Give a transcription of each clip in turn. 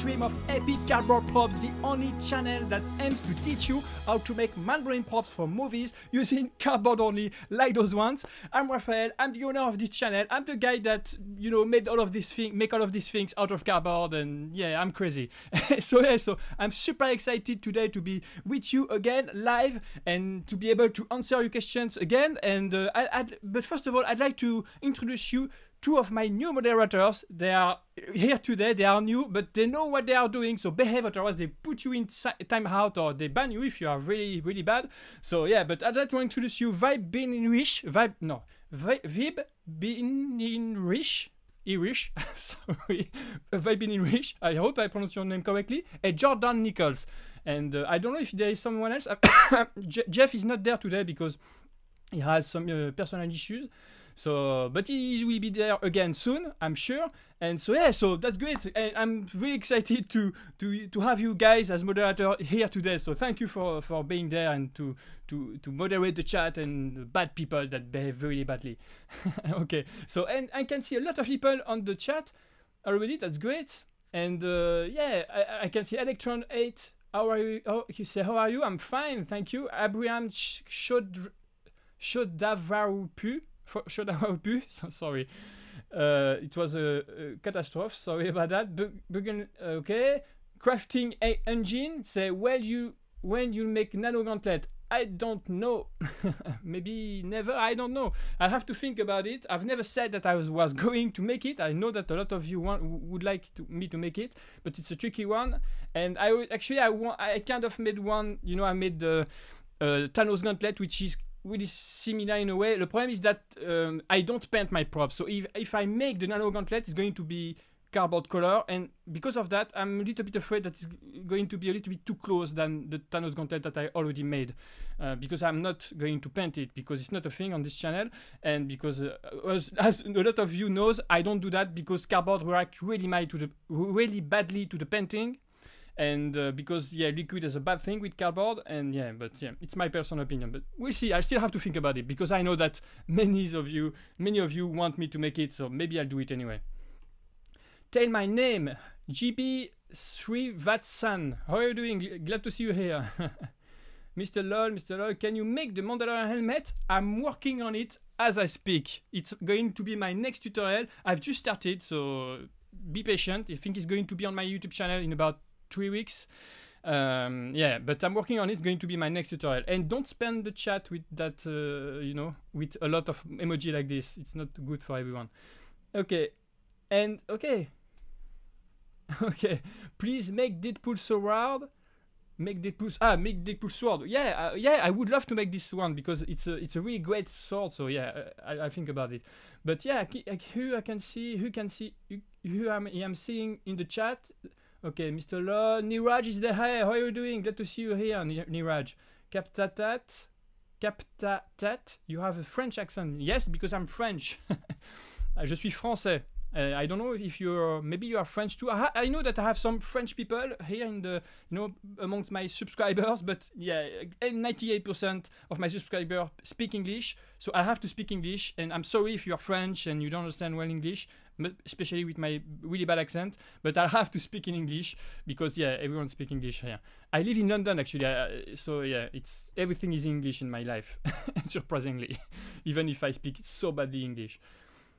stream of epic cardboard props, the only channel that aims to teach you how to make mind-blowing props for movies using cardboard only, like those ones. I'm Raphael, I'm the owner of this channel. I'm the guy that, you know, made all of these things out of cardboard, and yeah, I'm crazy. So I'm super excited today to be with you again live and to be able to answer your questions again. And but first of all, I'd like to introduce you two of my new moderators. They are here today. They are new, but they know what they are doing. So behave, otherwise they put you in timeout or they ban you if you are really, really bad. So yeah, but I'd like to introduce you Vib Binrich, Irish, sorry, Vib Binrich. I hope I pronounced your name correctly. And Jordan Nichols. And I don't know if there is someone else. Jeff is not there today because he has some personal issues. So, but he will be there again soon, I'm sure. And so yeah, so that's great. And I'm really excited to have you guys as moderator here today. So thank you for being there and to moderate the chat and bad people that behave very badly. Okay. So, and I can see a lot of people on the chat already. That's great. And yeah, I can see Electron 8. How are you? Oh, you say how are you? I'm fine, thank you. Abraham Shodavarupu. Sorry, it was a catastrophe. Sorry about that. Okay. Crafting a engine. Say when you make nano gauntlet. I don't know. Maybe never. I don't know. I'll have to think about it. I've never said that I was going to make it. I know that a lot of you would like me to make it, but it's a tricky one. And I kind of made one. You know, I made the Thanos gauntlet, which is really similar in a way. The problem is that I don't paint my props. So if I make the nano gauntlet, it's going to be cardboard color, and because of that, I'm a little bit afraid that it's going to be a little bit too close than the Thanos gauntlet that I already made, because I'm not going to paint it because it's not a thing on this channel, and because as a lot of you knows, I don't do that because cardboard reacts really badly to the painting. And because yeah, liquid is a bad thing with cardboard, and yeah, but yeah, it's my personal opinion. But we'll see. I still have to think about it because I know that many of you want me to make it, so maybe I'll do it anyway. Tell my name, GB Srivatsan. How are you doing? Glad to see you here. Mr. Lol, can you make the Mandalorian helmet? I'm working on it as I speak. It's going to be my next tutorial. I've just started, so be patient. I think it's going to be on my YouTube channel in about 3 weeks. Yeah, but I'm working on it. It's going to be my next tutorial. And don't spam the chat with that, you know, with a lot of emoji like this. It's not good for everyone. Okay. And okay. Okay. Please make Deadpool sword. Make Deadpool sword. Yeah, yeah. I would love to make this one because it's a really great sword. So yeah, I think about it. But yeah, who can I'm seeing in the chat. Okay, Mr. Law, Niraj is there. Hey, how are you doing? Glad to see you here, Niraj. Captatat, you have a French accent. Yes, because I'm French. Je suis français. I don't know if maybe you are French too. I know that I have some French people here in the, you know, amongst my subscribers, but yeah, 98% of my subscribers speak English, so I have to speak English, and I'm sorry if you are French and you don't understand well English, especially with my really bad accent, but I have to speak in English because yeah, everyone speaks English here. I live in London actually, so yeah, everything is English in my life, surprisingly, even if I speak so badly English.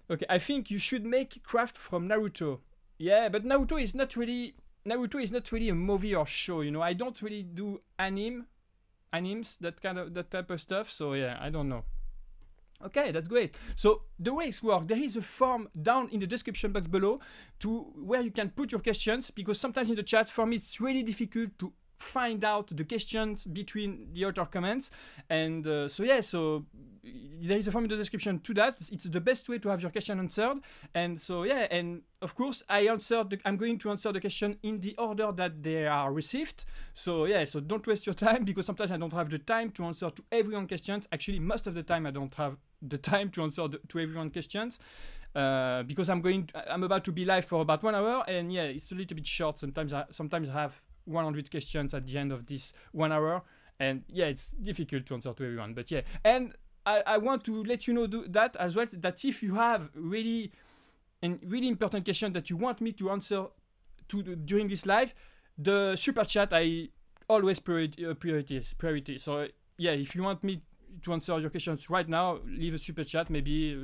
Okay, I think you should make craft from Naruto. Yeah, but Naruto is not really a movie or show, you know. I don't really do animes, that type of stuff. So yeah, I don't know. Okay, that's great. So the way it works, there is a form down in the description box below where you can put your questions, because sometimes in the chat for me it's really difficult to find out the questions between the other comments, and so yeah, so there is a form in the description to that. It's the best way to have your question answered, and so yeah, and of course I'm going to answer the question in the order that they are received. So yeah, so don't waste your time, because sometimes I don't have the time to answer to everyone's questions. Actually, most of the time I don't have the time to answer to everyone's questions, because I'm about to be live for about 1 hour, and yeah, it's a little bit short. Sometimes I have 100 questions at the end of this 1 hour, and yeah, it's difficult to answer to everyone. But yeah, and I want to let you know that as well, that if you have really important question that you want me to answer during this live, the super chat I always priority. So yeah, if you want me to answer your questions right now, leave a super chat, maybe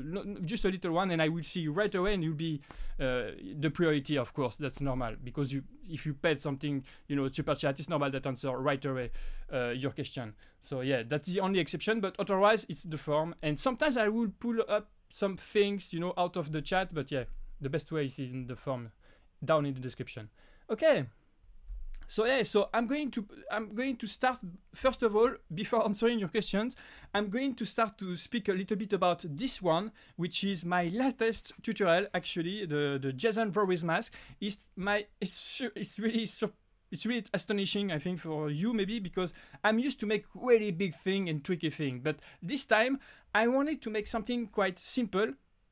just a little one, and I will see you right away, and you'll be the priority, of course. That's normal, because if you paid something, you know, super chat, it's normal that answer right away your question. So yeah, that's the only exception, but otherwise it's the form. And sometimes I will pull up some things, you know, out of the chat, but yeah, the best way is in the form down in the description. Okay. So yeah, so I'm going to start, first of all, before answering your questions, I'm going to start to speak a little bit about this one, which is my latest tutorial. Actually, the Jason Voorhees mask is it's really astonishing, I think, for you maybe, because I'm used to make really big thing and tricky thing, but this time I wanted to make something quite simple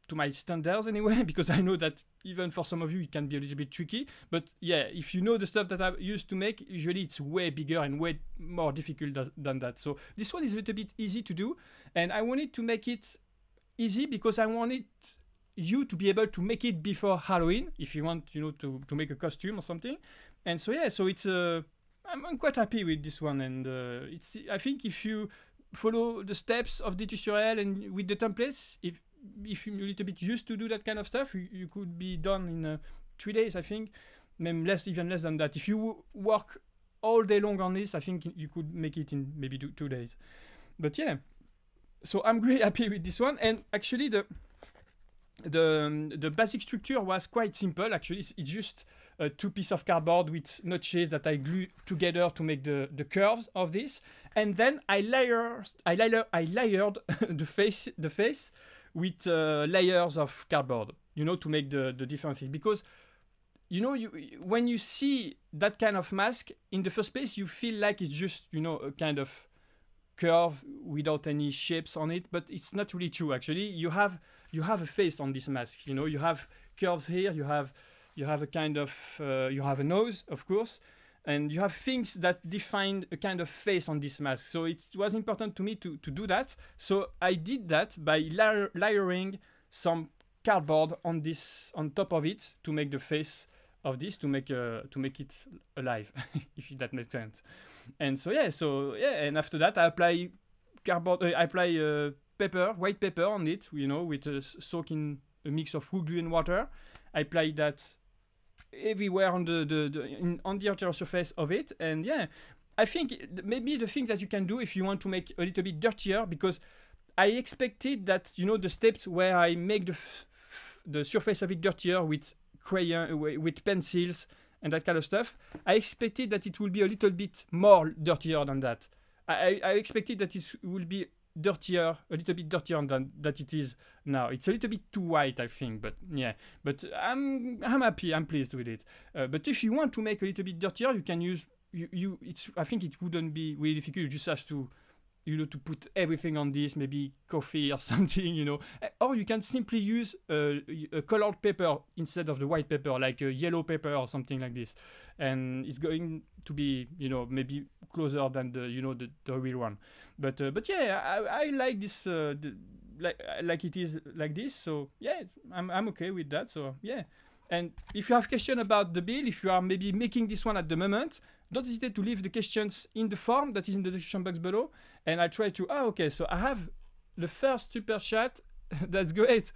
to my standards anyway, because I know that even for some of you it can be a little bit tricky, but yeah, if you know the stuff that I used to make, usually it's way bigger and way more difficult than that. So this one is a little bit easy to do, and I wanted to make it easy because I wanted you to be able to make it before Halloween if you want, you know, to make a costume or something. And so yeah, so it's I'm quite happy with this one, and it's, I think if you follow the steps of the tutorial and with the templates, if you're a little bit used to do that kind of stuff, you could be done in 3 days, I think, maybe even less than that. If you work all day long on this, I think you could make it in maybe 2 days. But yeah, so I'm really happy with this one. And actually the basic structure was quite simple. Actually, it's just 2 pieces of cardboard with notches that I glue together to make the curves of this, and then I layered the face with layers of cardboard, you know, to make the different things. Because, you know, when you see that kind of mask, in the first place, you feel like it's just, you know, a kind of curve without any shapes on it, but it's not really true. Actually, you have a face on this mask. You know, you have curves here. You have a kind of you have a nose, of course, and you have things that define a kind of face on this mask. So it was important to me to do that. So I did that by layering some cardboard on top of it to make the face of this, to make it alive, if that makes sense. And so yeah, and after that I apply cardboard. I apply white paper on it, you know, with soak in a mix of wood glue and water. I apply that everywhere on the outer surface of it. And yeah, I think maybe the thing that you can do if you want to make a little bit dirtier, because I expected that, you know, the steps where I make the surface of it dirtier with crayon, with pencils and that kind of stuff, I expected that it will be a little bit more dirtier than that. I expected that it will be dirtier, a little bit dirtier than that it is now. It's a little bit too white, I think, but yeah, but I'm happy, I'm pleased with it. But if you want to make a little bit dirtier, you can use I think it wouldn't be really difficult. You just have to, you know, to put everything on this, maybe coffee or something, you know, or you can simply use a colored paper instead of the white paper, like a yellow paper or something like this, and it's going to be, you know, maybe closer than the real one. But yeah, I like this like it is like this. So yeah, I'm okay with that. So yeah, and if you have questions about the build, if you are maybe making this one at the moment, don't hesitate to leave the questions in the form that is in the description box below, and I try to. Okay, so I have the first super chat. That's great.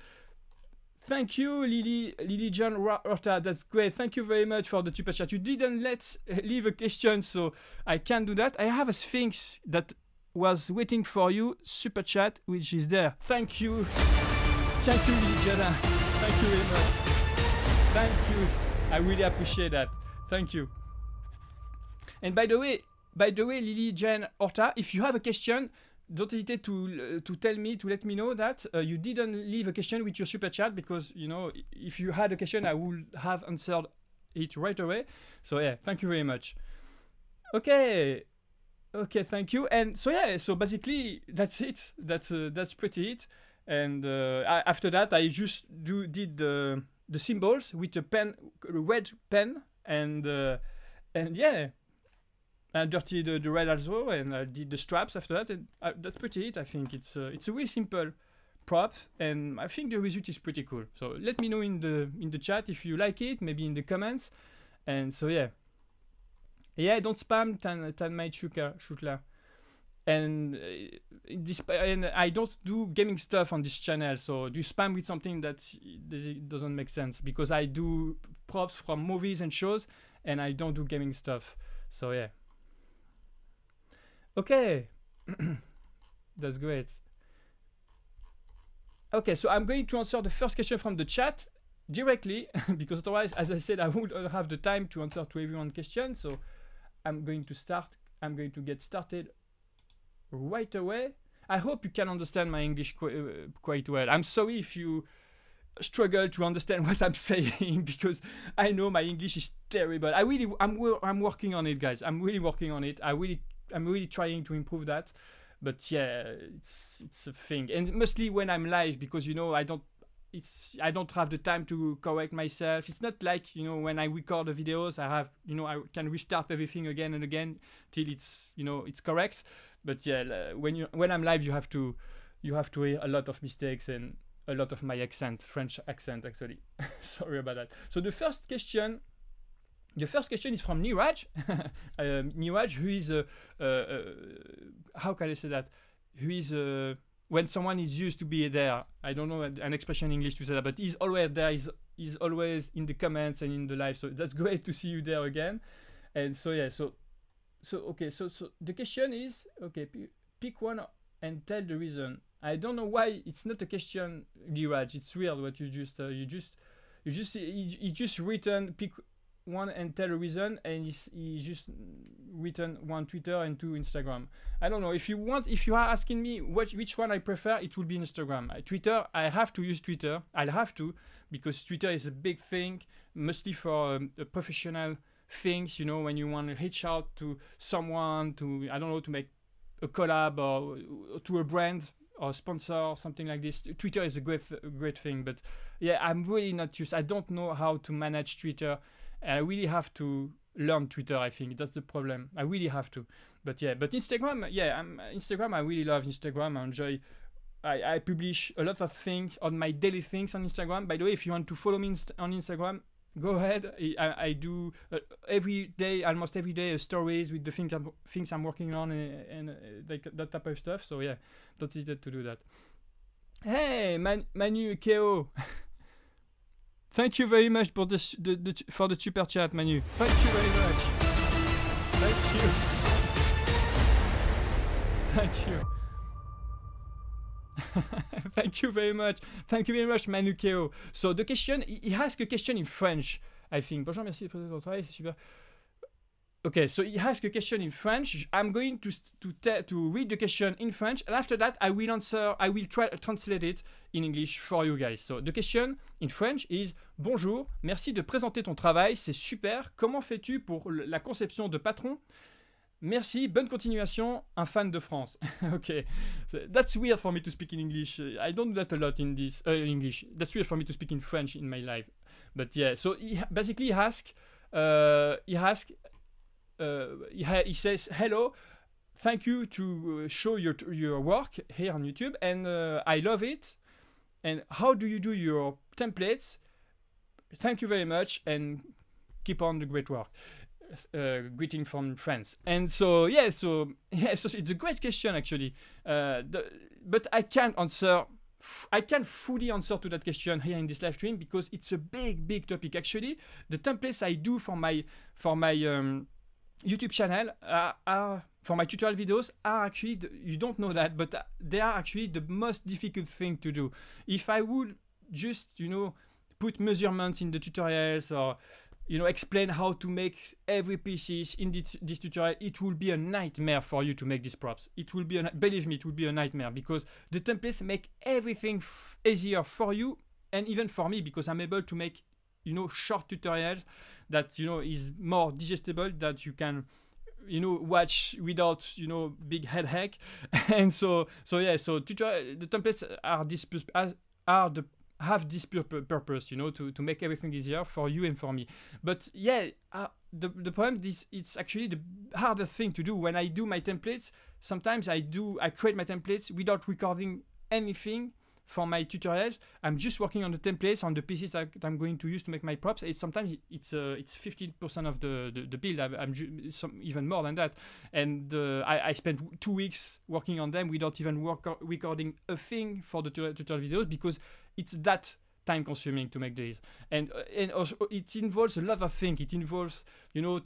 Thank you, Lily John Horta. That's great. Thank you very much for the super chat. You didn't leave a question, so I can't do that. I have a Sphinx that was waiting for you, super chat, which is there. Thank you. Thank you, Lily John. Thank you very much. Thank you. I really appreciate that. Thank you. And by the way, Lily Jane Horta, if you have a question, don't hesitate to let me know that you didn't leave a question with your super chat, because, you know, if you had a question, I would have answered it right away. So yeah, thank you very much. Okay, thank you. And so yeah, so basically that's it. That's pretty it. And after that, I just did the symbols with a red pen, and yeah. I dirtied the red also, and I did the straps after that, and that's pretty it. I think it's a really simple prop, and I think the result is pretty cool. So let me know in the chat if you like it, maybe in the comments. And so yeah, don't spam tan my shooter. And and I don't do gaming stuff on this channel, so do spam with something that doesn't make sense, because I do props from movies and shows, and I don't do gaming stuff. So yeah. Okay. That's great. Okay, so I'm going to answer the first question from the chat directly, because otherwise, as I said, I wouldn't have the time to answer to everyone's question. So I'm going to get started right away. I hope you can understand my English quite well. I'm sorry if you struggle to understand what I'm saying, because I know my English is terrible. I'm working on it, guys. I'm really working on it. I'm really trying to improve that. But yeah, it's a thing, and mostly when I'm live, because I don't have the time to correct myself. It's not like when I record the videos, I have I can restart everything again and again till it's it's correct. But yeah, when I'm live, you have to hear a lot of mistakes and a lot of my accent, French accent actually. Sorry about that. So the first question is from Niraj. Niraj, who is how can I say that? Who is when someone is used to be there. I don't know an expression in English to say that, but he's always there. He's always in the comments and in the live. So that's great to see you there again. And so yeah, so okay. So the question is, okay, pick one and tell the reason. I don't know why it's not a question, Niraj. It's weird what you just written pick one and tell a reason, and he just written one Twitter and two Instagram. I don't know if you are asking me which one I prefer, it will be Instagram. Twitter, I have to use Twitter. I'll have to, because Twitter is a big thing, mostly for professional things. When you want to reach out to someone, to to make a collab or to a brand or sponsor or something like this. Twitter is a great thing. But yeah, I'm really not used. I don't know how to manage Twitter. I really have to learn Twitter. I think that's the problem. I really have to. But yeah, Instagram, Instagram, I really love Instagram. I enjoy. I publish a lot of things on my daily things on Instagram. By the way, if you want to follow me on Instagram, go ahead. I do almost every day, stories with the things I'm working on and that type of stuff. So yeah, don't hesitate to do that. Hey, Manu Keo. Thank you very much for the super chat, Manu. Thank you very much. Thank you. Thank you very much. Thank you very much, Manu Keo. So the question, he asked a question in French, I think. Bonjour, merci de présenter ton travail, c'est super. Okay, so he asked a question in French. I'm going to read the question in French, and after that, I will try to translate it in English for you guys. So the question in French is: Bonjour, merci de présenter ton travail, c'est super. Comment fais-tu pour la conception de patron? Merci, bonne continuation, un fan de France. Okay, so that's weird for me to speak in English. I don't do that a lot in this English. That's weird for me to speak in French in my life. But yeah, so he basically he says, hello, thank you to show your work here on YouTube, and I love it. And how do you do your templates? Thank you very much, and keep on the great work. Greeting from France. And so so it's a great question actually, but I can't fully answer to that question here in this live stream, because it's a big topic. Actually, the templates I do for my YouTube channel for my tutorial videos are actually, you don't know that, but they are actually the most difficult thing to do. If I would just, put measurements in the tutorials, or, explain how to make every pieces in this tutorial, it will be a nightmare for you to make these props. It will be, believe me, it will be a nightmare, because the templates make everything easier for you, and even for me, because I'm able to make, short tutorials that is more digestible, that you can watch without big headache. And so tutorial, the templates have this purpose, to make everything easier for you and for me. But yeah, the problem is, it's actually the hardest thing to do. When I do my templates, sometimes I create my templates without recording anything for my tutorials, I'm just working on the templates on the pieces that I'm going to use to make my props. Sometimes it's 50% of the build. I'm even more than that, and I spent 2 weeks working on them without even recording a thing for the tutorial videos, because it's that time consuming to make these, and also it involves a lot of things. It involves, you know,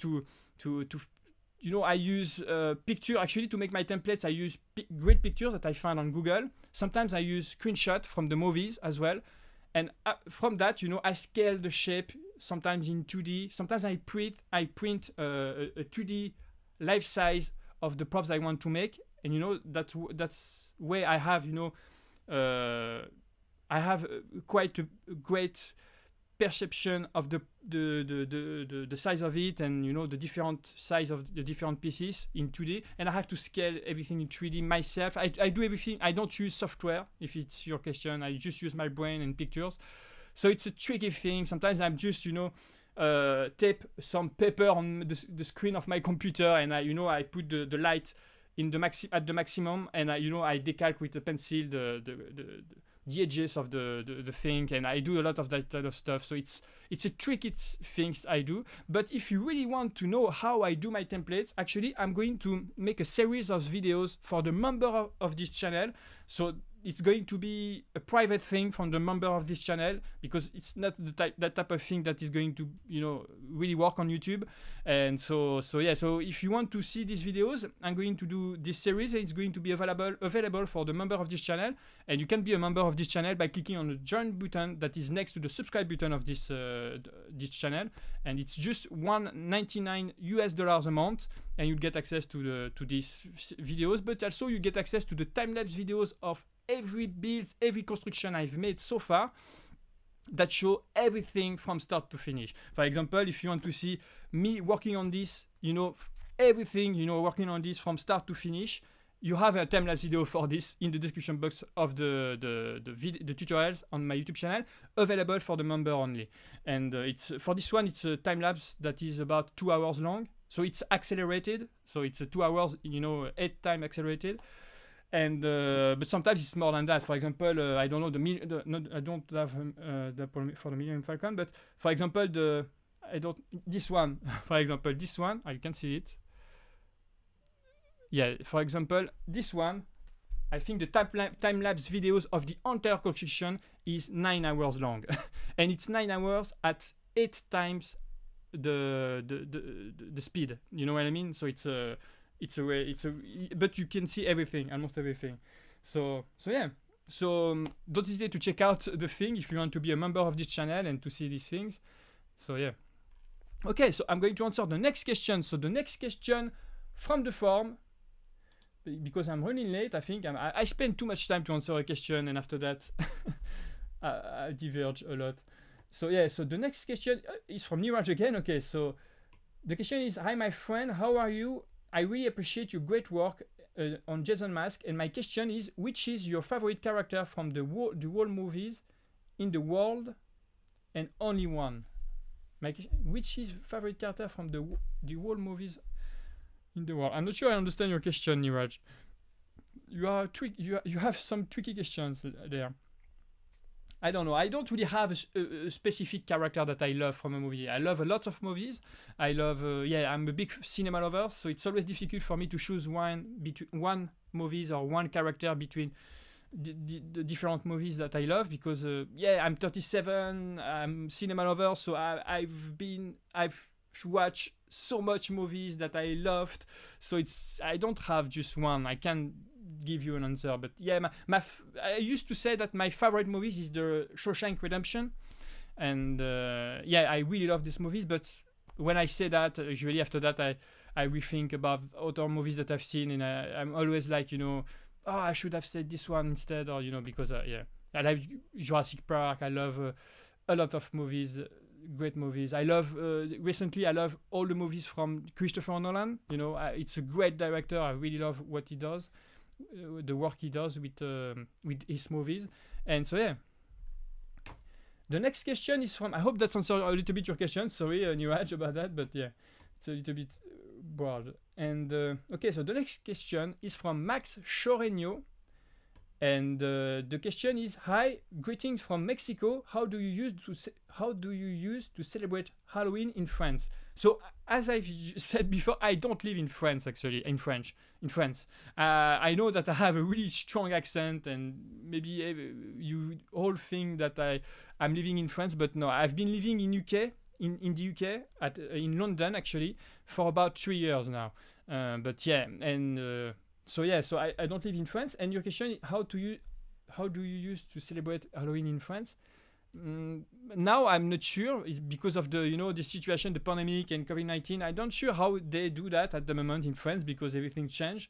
I use picture actually to make my templates. I use great pictures that I found on Google. Sometimes I use screenshot from the movies as well, and from that, you know, I scale the shape sometimes in 2D. Sometimes I print a 2D life size of the props I want to make, and you know, that's where I have, you know, I have quite a great perception of the size of it, and you know, the different size of the different pieces in 2D, and I have to scale everything in 3D myself. I do everything. I don't use software, if it's your question. I just use my brain and pictures. So it's a tricky thing. Sometimes I'm just, you know, tape some paper on the screen of my computer, and I put the light in at the maximum, and I decalc with a pencil the edges of the thing, and I do a lot of that kind of stuff. So it's a tricky things I do. But if you really want to know how I do my templates, actually I'm going to make a series of videos for the member of this channel. So it's going to be a private thing from the member of this channel, because it's not that type of thing that is going to, you know, really work on YouTube. And so yeah, so if you want to see these videos, I'm going to do this series, and it's going to be available for the member of this channel. And you can be a member of this channel by clicking on the join button that is next to the subscribe button of this channel, and it's just $1.99 a month, and you get access to these videos, but also you get access to the time-lapse videos of every build, every construction I've made so far, that show everything from start to finish. For example, if you want to see me working on this, you know, everything, you know, working on this from start to finish, you have a time-lapse video for this in the description box of the tutorials on my YouTube channel, available for the member only. And it's for this one, it's a time-lapse that is about 2 hours long. So it's accelerated. So it's 2 hours, you know, 8 times accelerated. And but sometimes it's more than that. For example, I don't know I don't have for the Millennium Falcon, but for example, this one, for example, this one, you can see it. Yeah, for example, this one, I think the time-lapse videos of the entire construction is 9 hours long, and it's 9 hours at 8 times the speed. You know what I mean? So but you can see everything, almost everything. So yeah. So don't hesitate to check out the thing if you want to be a member of this channel and to see these things. So yeah. Okay, so I'm going to answer the next question. So the next question from the forum, because I'm running late, I think I spend too much time to answer a question, and after that I diverge a lot. So yeah, so the next question is from Niraj again. Okay, so the question is, hi my friend, how are you? I really appreciate your great work on Jason Mask, and my question is, which is your favorite character from the whole movies in the world, and only one? Which is favorite character from the whole movies in the world? I'm not sure I understand your question, Niraj. You have some tricky questions there. I don't know. I don't really have a specific character that I love from a movie. I love a lot of movies. I love, I'm a big cinema lover, so it's always difficult for me to choose one movies or one character between the different movies that I love, because I'm 37, I'm cinema lover, so I've watched so much movies that I loved. So I don't have just one. I can give you an answer, but yeah, I used to say that my favorite movies is the Shawshank Redemption, and I really love these movies. But when I say that, usually after that I rethink about other movies that I've seen, and I'm always like, I should have said this one instead, or because I love Jurassic Park. I love a lot of movies, great movies. I love recently I love all the movies from Christopher Nolan. It's a great director. I really love what he does, the work he does with his movies. And so yeah, the next question is from, I hope that answers a little bit your question. Sorry, Niraj, about that, but yeah, it's a little bit broad. And okay, so the next question is from Max Choreño, And the question is, hi, greetings from Mexico. How do you use to celebrate Halloween in France? So as I've said before, I don't live in France actually. In France, I know that I have a really strong accent, and maybe you all think that I'm living in France, but no, I've been living in UK, in the UK, in London actually, for about 3 years now. But yeah, and so I don't live in France. And your question is, how do you use to celebrate Halloween in France? Now I'm not sure. It's because of the the situation, the pandemic and COVID-19. I'm not sure how they do that at the moment in France, because everything changed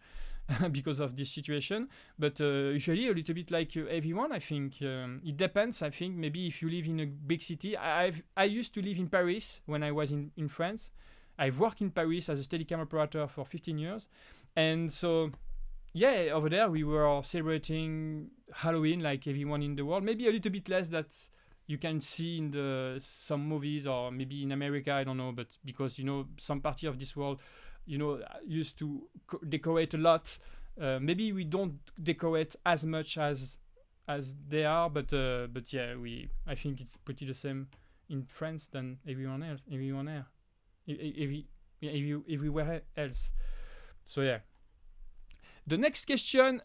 because of this situation. But usually a little bit like everyone, I think. It depends. I think maybe if you live in a big city. I used to live in Paris when I was in France. I've worked in Paris as a Steadicam operator for 15 years, and so. Yeah, over there we were celebrating Halloween like everyone in the world. Maybe a little bit less that you can see in some movies, or maybe in America, I don't know. But because some party of this world, used to decorate a lot. Maybe we don't decorate as much as they are, but yeah, I think it's pretty the same in France than everywhere else. So yeah. The next question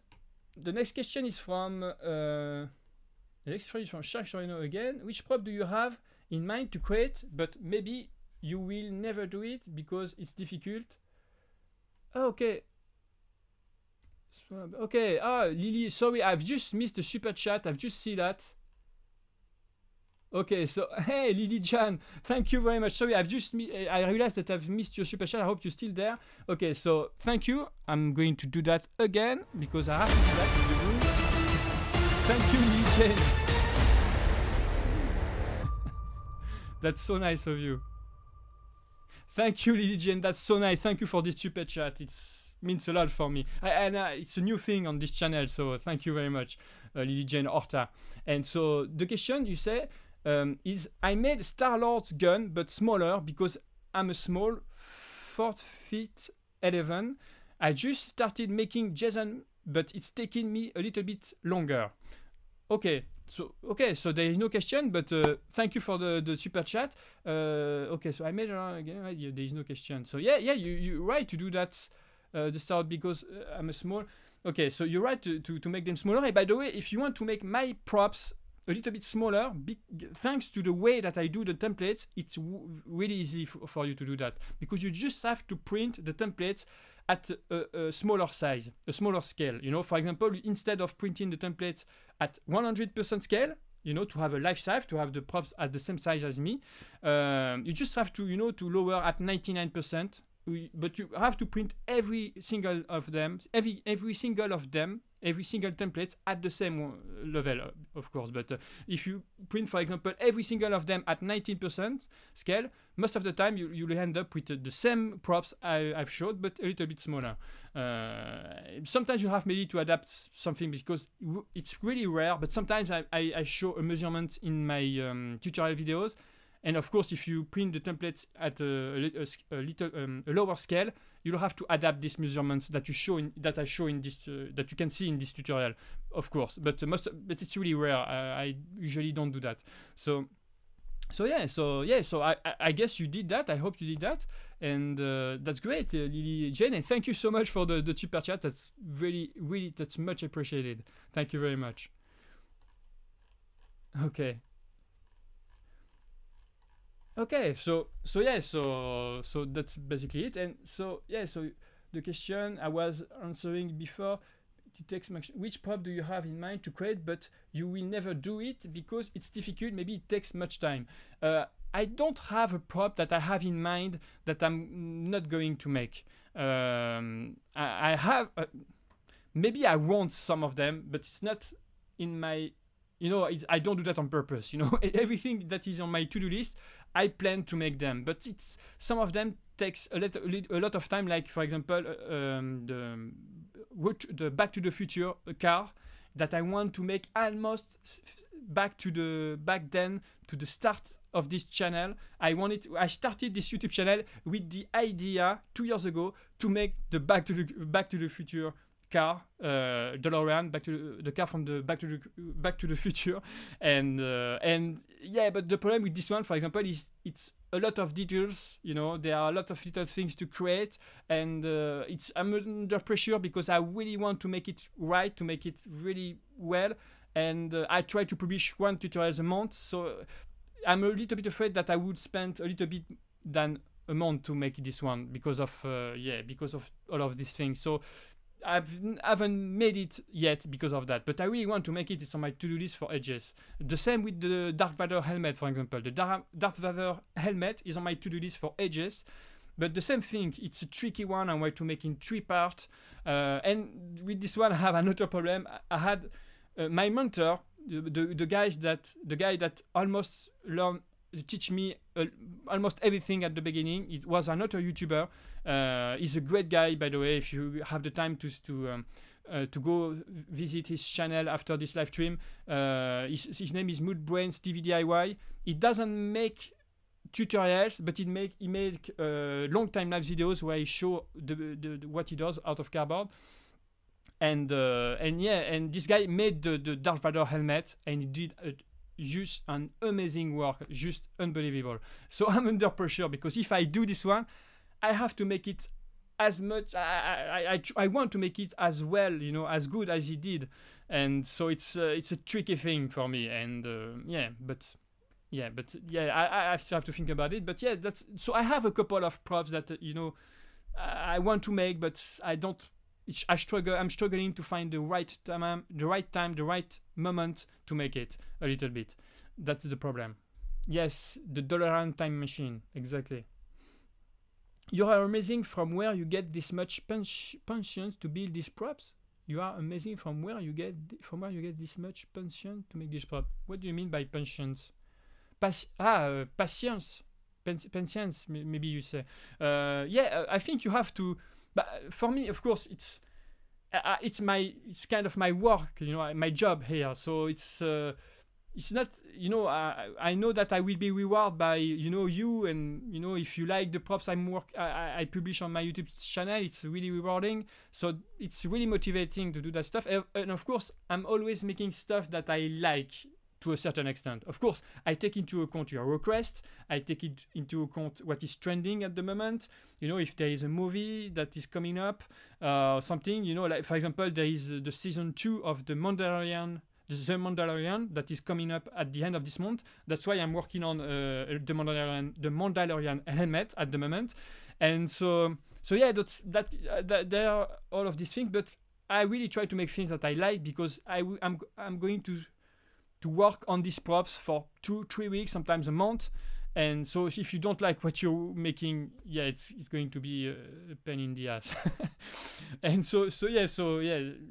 is from Shark again. Which prop do you have in mind to create, but maybe you will never do it because it's difficult? Oh, okay. Okay. Lily, sorry, I've just missed the super chat. I've just seen that. Okay, so hey Lily Jan, thank you very much. Sorry, I realized that I've missed your super chat. I hope you're still there. Okay, so thank you. I'm going to do that again because I have to do that in the room. Thank you, Lily Jane. That's so nice of you. Thank you, Lily Jane. That's so nice. Thank you for this super chat. It means a lot for me. And it's a new thing on this channel, so thank you very much, Lily Jane Horta. And so the question you say. Is I made Star-Lord's gun but smaller because I'm a small 4'11". I just started making Jason, but it's taking me a little bit longer. Okay, so there is no question, but thank you for the super chat. Okay, so I made again. There is no question. So yeah, you're right to do that. The Star-Lord because I'm a small. Okay, so you're right to make them smaller. And by the way, if you want to make my props a little bit smaller, thanks to the way that I do the templates, it's really easy for you to do that, because you just have to print the templates at a smaller size, a smaller scale. For example, instead of printing the templates at 100% scale, to have a life size, to have the props at the same size as me, you just have to, to lower at 99%. But you have to print every single template at the same level, of course. But if you print, for example, every single of them at 19% scale, most of the time you'll end up with the same props I've showed, but a little bit smaller. Sometimes you have maybe to adapt something because it's really rare, but sometimes I show a measurement in my tutorial videos. And of course, if you print the templates at a lower scale, you'll have to adapt these measurements that I show in this that you can see in this tutorial, of course. But it's really rare. I usually don't do that. So I guess you did that. I hope you did that, and that's great, Lily Jane. And thank you so much for the super chat. That's really that's much appreciated. Thank you very much. Okay. Okay, so that's basically it. And so the question I was answering before, which prop do you have in mind to create, but you will never do it because it's difficult, maybe it takes much time. I don't have a prop that I have in mind that I'm not going to make. I have, maybe I want some of them, but it's not in my, I don't do that on purpose. Everything that is on my to-do list, I plan to make them, but some of them takes a lot of time. Like for example, the Back to the Future car that I want to make almost back then to the start of this channel. I started this YouTube channel with the idea 2 years ago to make the Back to the Future car, DeLorean, the car from the Back to the Future, and yeah. But the problem with this one, for example, is it's a lot of details. You know, there are a lot of little things to create, and I'm under pressure because I really want to make it right, to make it really well, and I try to publish 1 tutorial a month. So I'm a little bit afraid that I would spend a little bit than a month to make this one because of all of these things. So I haven't made it yet because of that, but I really want to make it. It's on my to-do list for ages. The same with the Darth Vader helmet, for example. The Darth Vader helmet is on my to-do list for ages, but the same thing. It's a tricky one. I want to make in 3 parts, and with this one I have another problem. I had my mentor, the guy that almost teach me almost everything at the beginning. It was another YouTuber. He's a great guy, by the way. If you have the time to go visit his channel after this live stream, his name is Moodbrains TV DIY. He doesn't make tutorials, but he make long time live videos where he show what he does out of cardboard. And this guy made the Darth Vader helmet, and he did just an amazing work, just unbelievable. So I'm under pressure because if I do this one, I have to make it as much. I want to make it as well, you know, as good as he did, and so it's a tricky thing for me. And I still have to think about it. But yeah, that's so. I have a couple of props that I want to make, but I don't. I'm struggling to find the right time, the right moment to make it a little bit. That's the problem. Yes, the DeLorean time machine, exactly. You are amazing. From where you get this much pensions to build these props? You are amazing. From where you get this much pension to make this prop? What do you mean by pensions? Patience. Pensions, maybe you say. I think you have to. But for me, of course, it's kind of my work, my job here. So it's not, I know that I will be rewarded by you, and if you like the props I publish on my YouTube channel, it's really rewarding. So it's really motivating to do that stuff. And of course, I'm always making stuff that I like to a certain extent. Of course, I take into account your request. I take it into account what is trending at the moment. If there is a movie that is coming up, something, like for example, there is the season 2 of The Mandalorian that is coming up at the end of this month. That's why I'm working on the Mandalorian helmet at the moment. And so yeah, there are all of these things, but I really try to make things that I like because I'm going to work on these props for 2-3 weeks, sometimes a month. And so if you don't like what you're making, yeah, it's going to be a pain in the ass. And so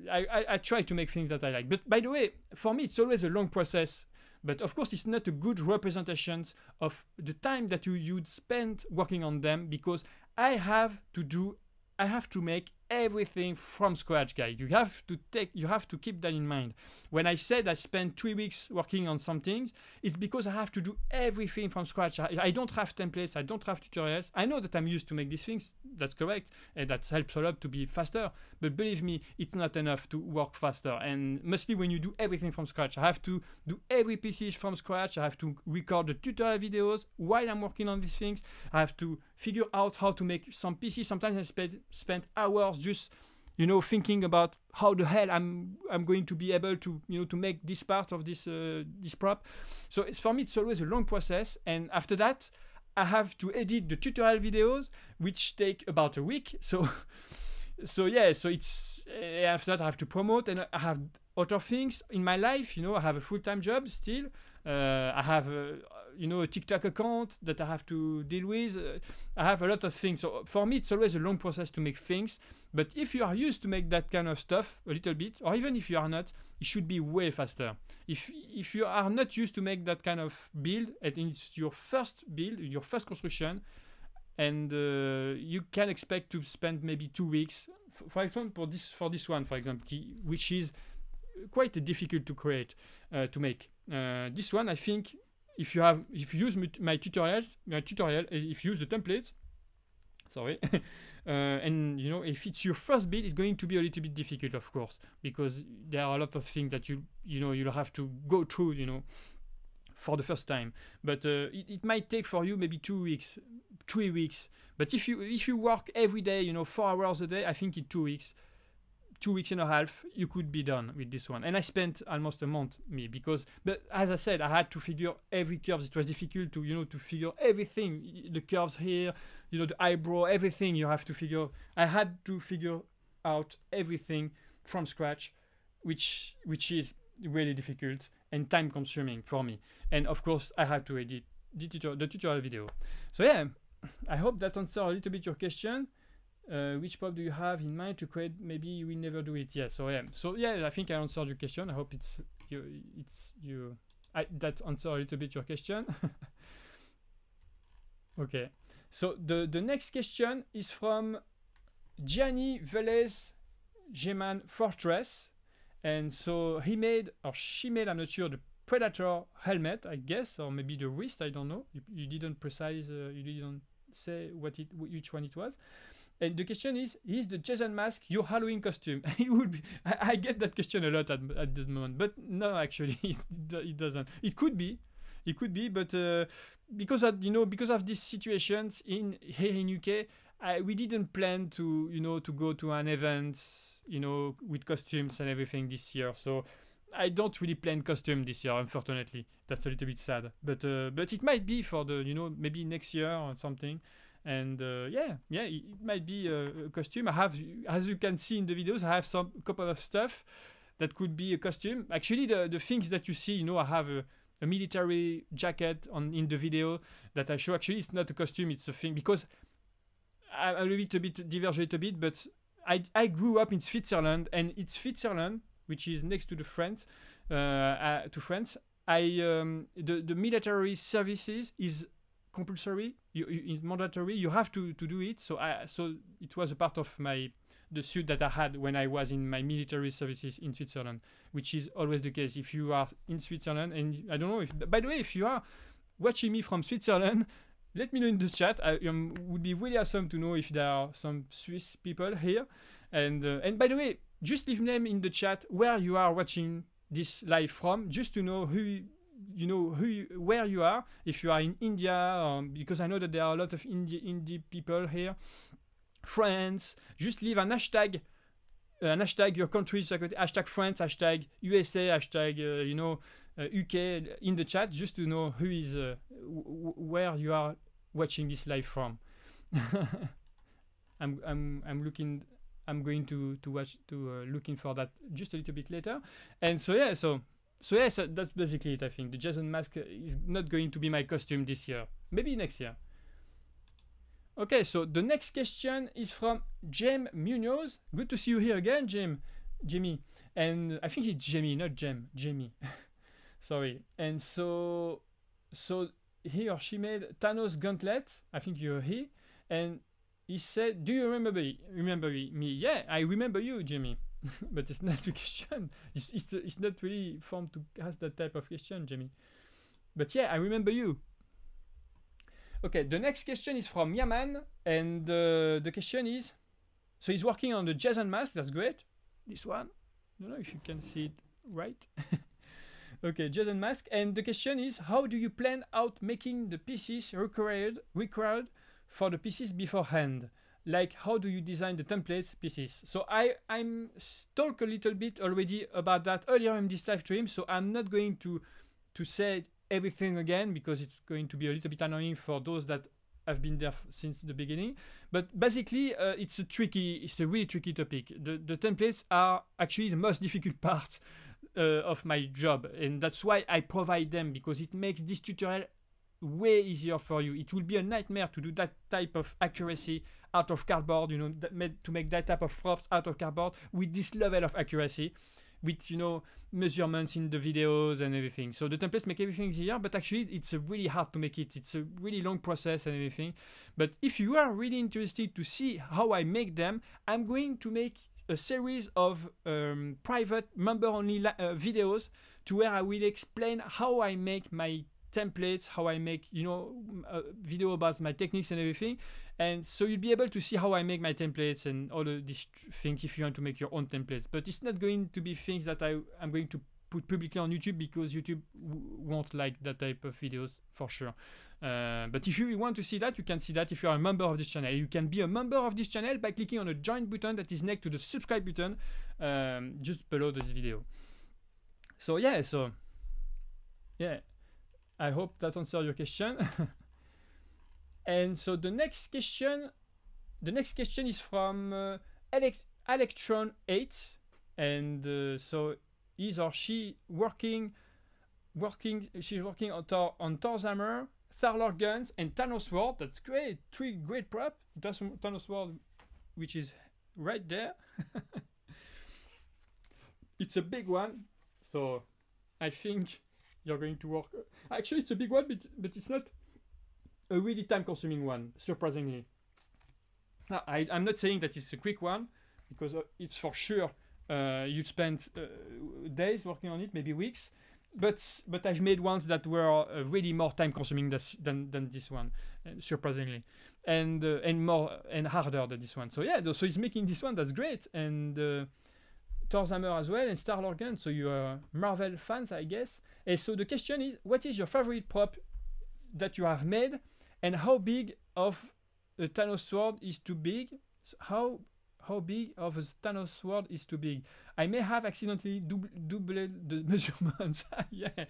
I try to make things that I like. But by the way, for me, it's always a long process. But of course, it's not a good representation of the time that you'd spend working on them, because I have to make everything from scratch, guys. You have to keep that in mind. When I said I spent 3 weeks working on some things, it's because I have to do everything from scratch. I don't have templates, I don't have tutorials. I know that I'm used to make these things, that's correct, and that helps a lot to be faster, but believe me, it's not enough to work faster. And mostly when you do everything from scratch, I have to do every piece from scratch. I have to record the tutorial videos while I'm working on these things. I have to figure out how to make some pieces. Sometimes I spend hours just thinking about how the hell I'm going to be able to to make this part of this prop. So for me, it's always a long process, and after that I have to edit the tutorial videos, which take about a week. So it's after that I have to promote, and I have other things in my life. I have a full-time job still. I have a TikTok account that I have to deal with. I have a lot of things. So for me, it's always a long process to make things. But if you are used to make that kind of stuff a little bit, or even if you are not, it should be way faster. If you are not used to make that kind of build, and it's your first build, your first construction, and you can expect to spend maybe 2 weeks, for example, for this one, for example, which is quite difficult to create, to make. This one, I think, if you use my tutorial, if you use the templates, And you know, if it's your first build, it's going to be a little bit difficult, of course, because there are a lot of things that you'll have to go through, you know, for the first time. But it might take for you maybe 2 weeks, 3 weeks. But if you work every day, you know, 4 hours a day, I think in 2 weeks, 2 weeks and a half, you could be done with this one. And I spent almost a month, but as I said, I had to figure every curve. It was difficult to, you know, to figure everything, the curves here, you know, the eyebrow, everything you have to figure. I had to figure out everything from scratch, which is really difficult and time consuming for me. And of course, I had to edit the tutorial video. So yeah, I hope that answers a little bit your question. Which pop do you have in mind to create? Maybe we never do it. Yeah. So yeah, I think I answered your question. I hope that answered a little bit your question. Okay. So the next question is from Gianni Velez Geman Fortress, and so he made, or she made, I'm not sure, the Predator helmet, I guess, or maybe the wrist. I don't know. You didn't precise. You didn't say which one it was. And the question is the Jason mask your Halloween costume? It would be. I get that question a lot at this moment, but no, actually, it doesn't. It could be, but because of these situations here in UK, we didn't plan to go to an event, you know, with costumes and everything this year. So I don't really plan costume this year, unfortunately. That's a little bit sad, but it might be for the, you know, maybe next year or something. And yeah, it might be a costume. I have, as you can see in the videos, I have some couple of stuff that could be a costume. Actually, the things that you see, you know, I have a military jacket in the video that I show. Actually, it's not a costume; it's a thing, because I'm a little bit diverged a bit. But I grew up in Switzerland, and it's Switzerland, which is next to France. The military services is compulsory. It's mandatory. You have to do it. So it was a part of the suit that I had when I was in my military services in Switzerland, which is always the case if you are in Switzerland. And I don't know if, by the way, if you are watching me from Switzerland, let me know in the chat. Would be really awesome to know if there are some Swiss people here. And by the way, just leave name in the chat where you are watching this live from, just to know where you are, if you are in India, because I know that there are a lot of indie people here. France, just leave an hashtag, your country, hashtag France, hashtag USA, hashtag UK in the chat, just to know who is where you are watching this live from. I'm going to looking for that just a little bit later. And so yes, that's basically it. I think the Jason mask is not going to be my costume this year. Maybe next year. Okay, so the next question is from Jem Munoz. Good to see you here again, Jimmy. And I think it's Jamie, not Jem. Jamie. Sorry. And so he or she made Thanos gauntlet. I think you're he. And he said, "Do you remember me?" Yeah, I remember you, Jimmy. But it's not a question. It's not really formed to ask that type of question, Jamie. But yeah, I remember you. Okay, the next question is from Yaman, and the question is, so he's working on the Jason mask. That's great. This one. I don't know if you can see it right. Okay, Jason mask, and the question is, how do you plan out making the pieces required for the pieces beforehand? Like, how do you design the templates pieces? So I'm talked a little bit already about that earlier in this live stream, so I'm not going to say everything again, because it's going to be a little bit annoying for those that have been there since the beginning. But basically, it's a really tricky topic. The templates are actually the most difficult part of my job, and that's why I provide them, because it makes this tutorial way easier for you. It will be a nightmare to do that type of accuracy out of cardboard, to make that type of props out of cardboard with this level of accuracy, with measurements in the videos and everything. So the templates make everything easier, but actually it's really hard to make it. It's a really long process and everything. But if you are really interested to see how I make them, I'm going to make a series of private member-only videos to where I will explain how I make my templates, how I make, you know, a video about my techniques and everything. And so you'll be able to see how I make my templates and all of these things if you want to make your own templates. But it's not going to be things that I'm going to put publicly on YouTube, because YouTube won't like that type of videos for sure. But if you want to see that, you can see that if you are a member of this channel. You can be a member of this channel by clicking on the join button that is next to the subscribe button just below this video. So yeah, I hope that answers your question. And so the next question is from Electron8, and so he's or she she's working on Thor's hammer, Tharlor guns, and Thanos sword. That's great. 3 great prop. Thanos sword, which is right there. It's a big one, so I think you're going to work. Actually, it's a big one, but it's not a really time-consuming one, surprisingly. I'm not saying that it's a quick one, because it's for sure you'd spend days working on it, maybe weeks. But I've made ones that were really more time-consuming than this one, surprisingly, and more and harder than this one. So yeah, so he's making this one. That's great. And Thor's hammer as well, and Star-Lord gun. So you are Marvel fans, I guess. And so the question is, what is your favorite prop that you have made, and how big of a Thanos sword is too big? So how big of a Thanos sword is too big? I may have accidentally doubled the measurements. yeah.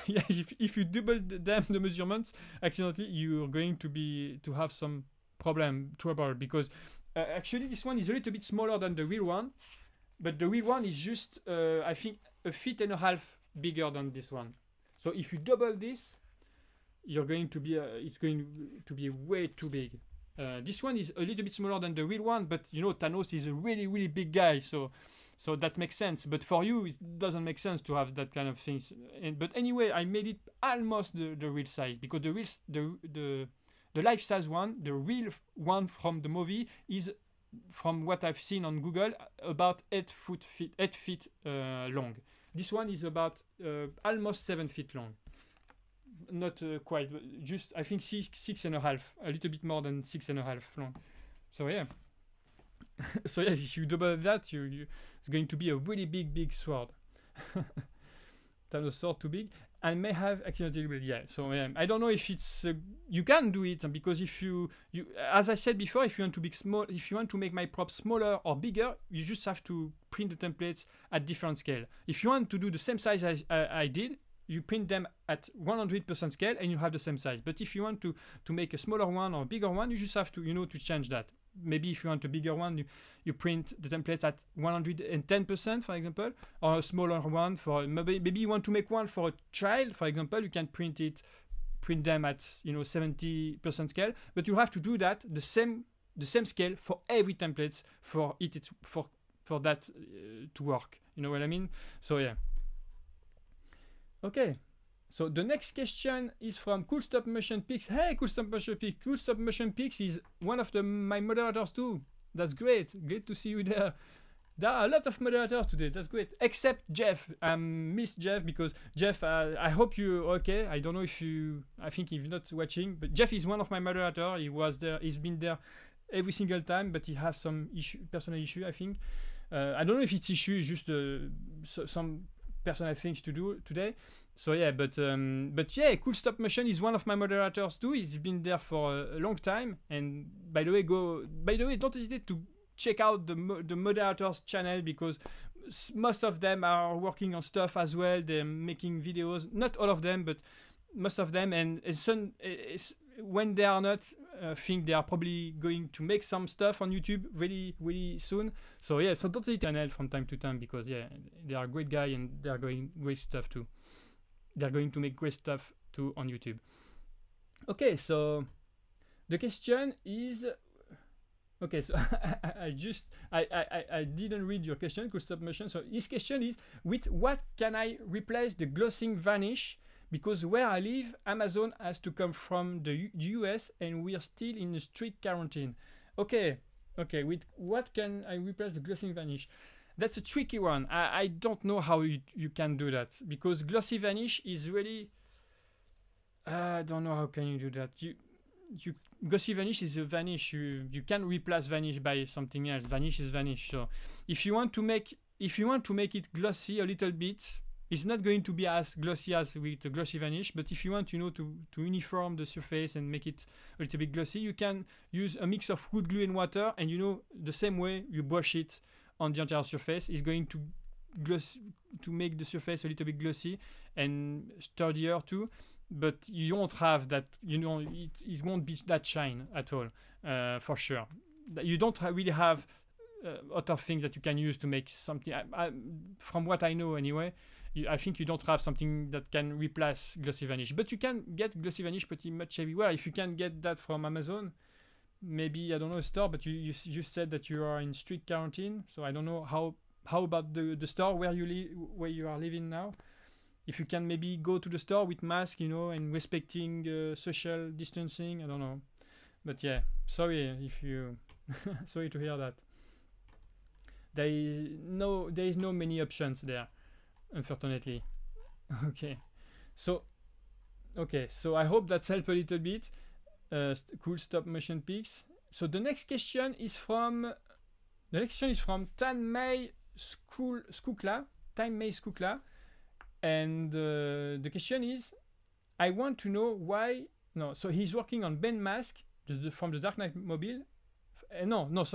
If you double the measurements accidentally, you're going to have some trouble, because actually this one is a little bit smaller than the real one, but the real one is just I think 1.5 feet bigger than this one. So if you double this, you're going to be it's going to be way too big. This one is a little bit smaller than the real one, but you know, Thanos is a really big guy, so that makes sense. But for you, it doesn't make sense to have that kind of things. But anyway, I made it almost the real size, because the life size one, the real one from the movie, is, from what I've seen on Google, about 8 feet long. This one is about almost 7 feet long. Not quite, but just I think 6.5, a little bit more than 6.5 long. So yeah, so yeah, if you double that, it's going to be a really big sword. Thanos sword too big. I may have accidentally, yeah. So yeah, I don't know if it's you can do it, because if you as I said before, if you want to be small, if you want to make my props smaller or bigger, you just have to print the templates at different scale. If you want to do the same size as I did, you print them at 100% scale and you have the same size. But if you want to make a smaller one or a bigger one, you just have to, you know, to change that. Maybe if you want a bigger one, you print the templates at 110%, for example, or a smaller one for maybe you want to make one for a child, for example, you can print them at, you know, 70% scale, but you have to do that the same scale for every template for that to work. You know what I mean? So yeah. Okay, so the next question is from Cool Stop Motion Pics. Hey, Cool Stop Motion Pics. Cool Stop Motion Pics is one of my moderators too. That's great. Great to see you there. There are a lot of moderators today. That's great. Except Jeff. I miss Jeff, because Jeff, I hope you're okay. I don't know if I think he's not watching, but Jeff is one of my moderators. He was there. He's been there every single time, but he has some personal issue, I think. I don't know if it's issue, it's just some personal things to do today. So yeah, but yeah, Cool Stop Motion is one of my moderators too. He's been there for a long time. And by the way, don't hesitate to check out the moderators channel, because most of them are working on stuff as well. They're making videos, not all of them, but most of them. And when they are not, I think they are probably going to make some stuff on YouTube really soon. So yeah, so don't hesitate to channel from time to time, because yeah, they are a great guy and they are going great stuff too. They're going to make great stuff too on YouTube. Okay, so the question is, okay, so I didn't read your question, Cool Stop Motion. So his question is, with what can I replace the glossing varnish? Because where I live, Amazon has to come from the US and we are still in a strict quarantine. Okay, with what can I replace the glossing varnish? That's a tricky one. I don't know how you can do that, because glossy varnish is really, I don't know how can you do that. You glossy vanish is a vanish. You can replace vanish by something else. Vanish is vanish. So if you want to make it glossy a little bit, it's not going to be as glossy as with the glossy vanish. But if you want, you know, to uniform the surface and make it a little bit glossy, you can use a mix of wood glue and water, and you know, the same way you brush it on the entire surface is going to make the surface a little bit glossy and sturdier too. But you won't have that, you know, it won't be that shine at all, for sure. You don't really have other things that you can use to make something. From what I know anyway, I think you don't have something that can replace glossy vanish. But you can get glossy vanish pretty much everywhere. If you can get that from Amazon, maybe, I don't know, a store, but you said that you are in strict quarantine, so I don't know how about the store where you are living now. If you can maybe go to the store with mask, you know, and respecting social distancing, I don't know. But yeah, sorry if you sorry to hear that. There is no many options there, unfortunately. Okay, so I hope that's helped a little bit. Cool stop motion pics. So the next question is from Tanmay Skukla. And the question is, I want to know why. No, so he's working on Ben Mask from the Dark Knight Mobile.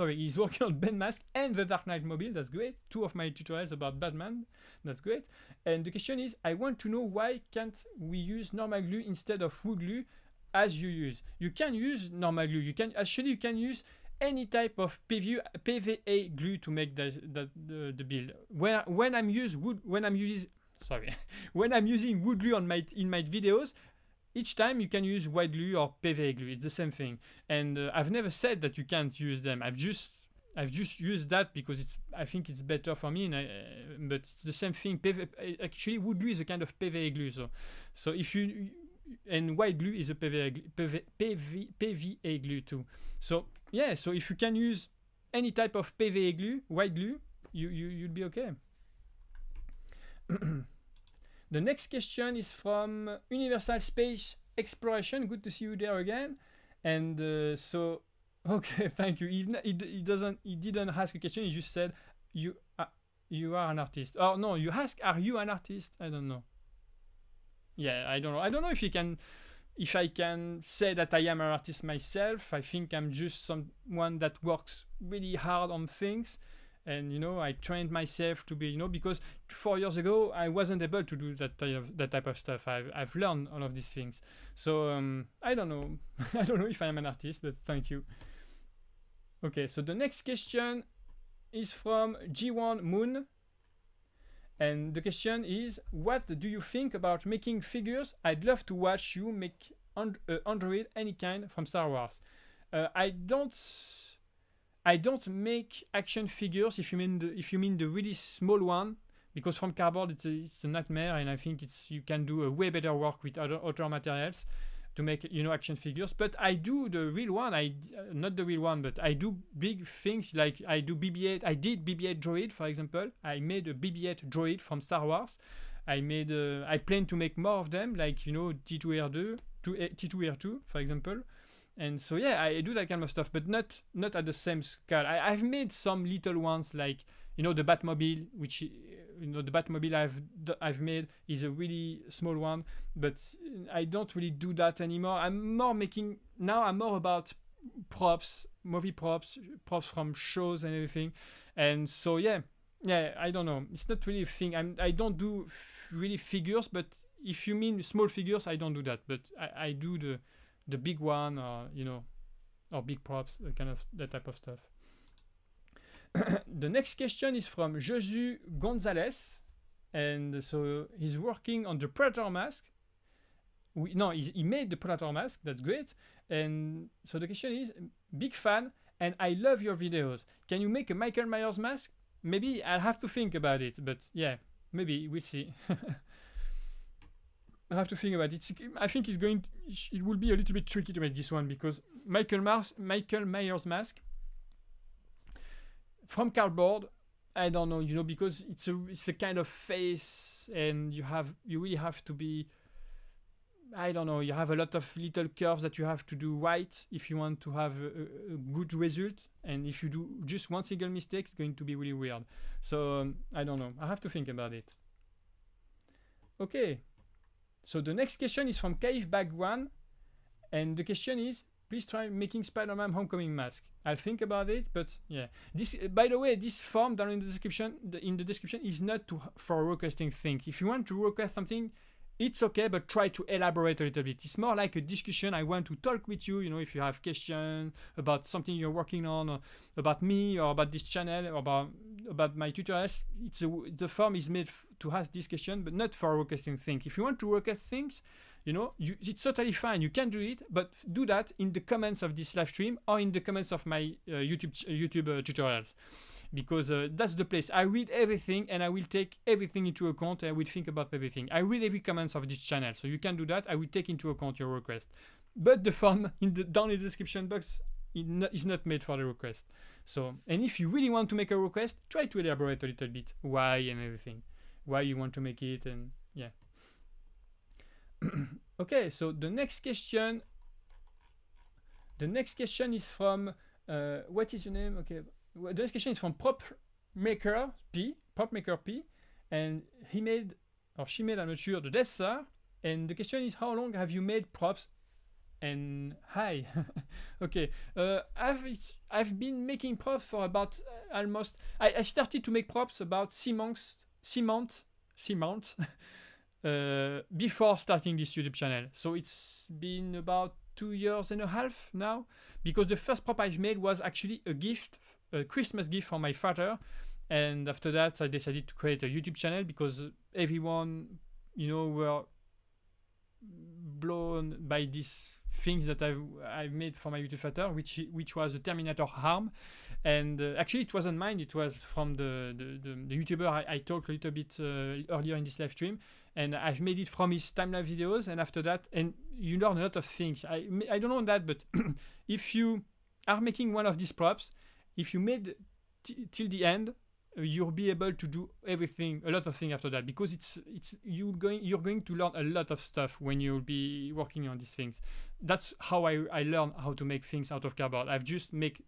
He's working on Ben Mask and the Dark Knight Mobile. That's great. 2 of my tutorials about Batman. That's great. And the question is, I want to know why can't we use normal glue instead of wood glue as you use? You can use normal glue. You can use any type of PVA glue to make the build. When I'm using wood glue in my videos, each time you can use white glue or PVA glue. It's the same thing. And I've never said that you can't use them. I've just used that because I think it's better for me. But it's the same thing. Actually, wood glue is a kind of PVA glue. So if you and white glue is a PVA glue too. So yeah. So if you can use any type of PVA glue, white glue, you'd be okay. The next question is from Universal Space Exploration. Good to see you there again. And okay, thank you. He didn't ask a question. He just said you are an artist. Oh no, you ask, are you an artist? I don't know. Yeah, I don't know. I don't know if I can say that I am an artist myself. I think I'm just someone that works really hard on things. And, you know, I trained myself to be, you know, because 4 years ago, I wasn't able to do that type of stuff. I've learned all of these things. So, I don't know. I don't know if I am an artist, but thank you. Okay, so the next question is from G1 Moon. And the question is, what do you think about making figures? I'd love to watch you make Android any kind from Star Wars. I don't make action figures if you mean the really small one, because from cardboard it's a nightmare, and I think you can do a way better work with other materials to make, you know, action figures. But I do the real one. Not the real one, but I do big things like I do BB-8. I did BB-8 droid, for example. I made a BB-8 droid from Star Wars. I plan to make more of them, like, you know, T2R2, for example. And so yeah, I do that kind of stuff, but not at the same scale. I've made some little ones, like, you know, the Batmobile, which, you know, the Batmobile I've made is a really small one, but I don't really do that anymore. I'm more about props, movie props from shows and everything. And so yeah, I don't know. It's not really a thing. I don't do really figures, but if you mean small figures, I don't do that. But I do the big one, or, you know, or big props, that type of stuff. The next question is from Josu Gonzalez, and so he's working on the Predator mask. He made the Predator mask. That's great. And so the question is, big fan, and I love your videos. Can you make a Michael Myers mask? Maybe I'll have to think about it, but yeah, maybe we'll see. I have to think about it. I think it will be a little bit tricky to make this one, because Michael Myers mask from cardboard, I don't know, you know, because it's a kind of face, and you really have to be I don't know, you have a lot of little curves that you have to do right if you want to have a good result, and if you do just one single mistake, it's going to be really weird. So I don't know, I have to think about it. Okay, so the next question is from Cave Bag One, and the question is, please try making Spider-Man Homecoming mask. I'll think about it, but yeah. This, by the way, this form down in the description is not for requesting things. If you want to request something, it's okay, but try to elaborate a little bit. It's more like a discussion. I want to talk with you, you know, if you have questions about something you're working on, or about me, or about this channel, or about my tutorials. The form is made to have discussion, but not for requesting things. If you want to request things, you know, it's totally fine. You can do it, but do that in the comments of this live stream or in the comments of my YouTube tutorials. Because that's the place. I read everything and I will take everything into account, and I will think about everything. I read every comments of this channel, so you can do that. I will take into account your request. But the form down in the description box is not made for the request. So, and if you really want to make a request, try to elaborate a little bit why and everything. Why you want to make it, and yeah. Okay, so the next question is from what is your name? Okay. The next question is from PropMaker P, and he made, or she made, I'm not sure, the Death Star. And the question is, how long have you made props? And hi. Okay, I've been making props for about almost. I started to make props about 6 months before starting this YouTube channel. So it's been about 2.5 years now, because the first prop I've made was actually a Christmas gift for my father, and after that I decided to create a YouTube channel because everyone, you know, were blown by these things that I've made for my YouTube father, which was the Terminator arm, and actually it wasn't mine, it was from the YouTuber I talked a little bit earlier in this live stream, and I've made it from his time-lapse videos, and after that, and you learn a lot of things. I don't know that, but if you are making one of these props, if you made till the end, you'll be able to do everything, a lot of things after that, because you're going to learn a lot of stuff when you'll be working on these things. That's how I learned how to make things out of cardboard. I've just made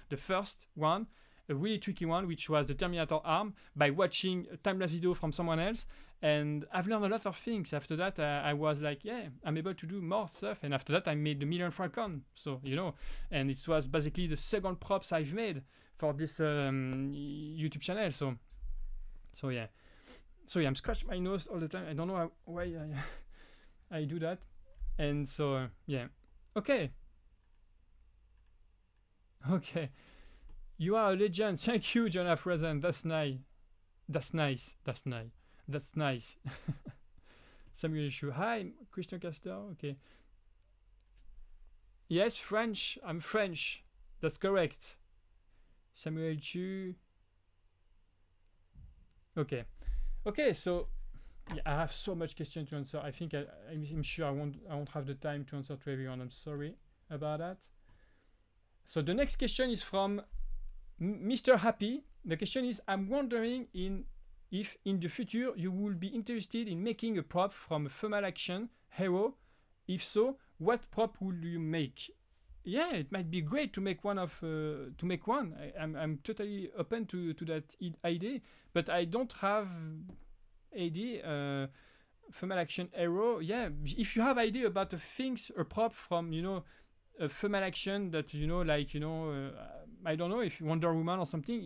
the first one, a really tricky one, which was the Terminator arm, by watching a time-lapse video from someone else, and I've learned a lot of things. After that, I was like, yeah, I'm able to do more stuff, and after that I made the Million Falcon, so you know, and it was basically the second props I've made for this YouTube channel. So yeah, I'm scratching my nose all the time. I don't know why I do that, and so yeah. Okay, you are a legend. Thank you, John Afrazen. That's nice. Samuel Chu. Hi, Christian Castor. Okay. Yes, French. I'm French. That's correct. Samuel Chu. Okay. So yeah, I have so much questions to answer. I think I'm sure I won't have the time to answer to everyone. I'm sorry about that. So the next question is from Mr. Happy. The question is, I'm wondering if in the future you will be interested in making a prop from a female action hero. If so, what prop will you make? Yeah, it might be great to make one. I'm totally open to that idea, but I don't have idea. Female action hero. Yeah, if you have idea about a prop from, you know, a female action that, you know, like, you know, I don't know, if Wonder Woman or something,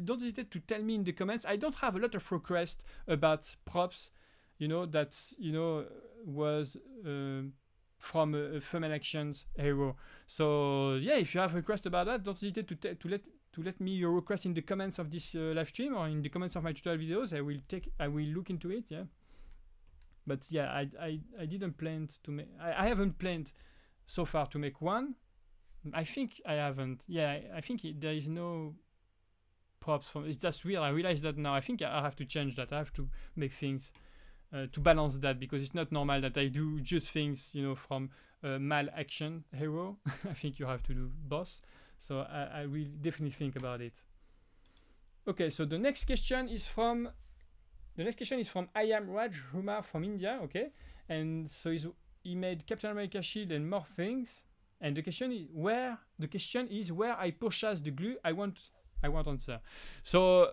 don't hesitate to tell me in the comments. I don't have a lot of requests about props, you know, that, you know, was from a female actions hero. So yeah, if you have a request about that, don't hesitate to let me your request in the comments of this live stream or in the comments of my tutorial videos. I will look into it. Yeah, but yeah, I didn't plan to make. I haven't planned so far to make one. I think I haven't. Yeah, I think there is no props from. It's just weird. I realize that now. I think I have to change that. I have to make things to balance that, because it's not normal that I do just things, you know, from a male action hero. I think you have to do both. So I will definitely think about it. Okay, so the next question is from I am Raj Rumar from India. Okay, and so he made Captain America shield and more things. And the question is where I purchase the glue. I want answer. So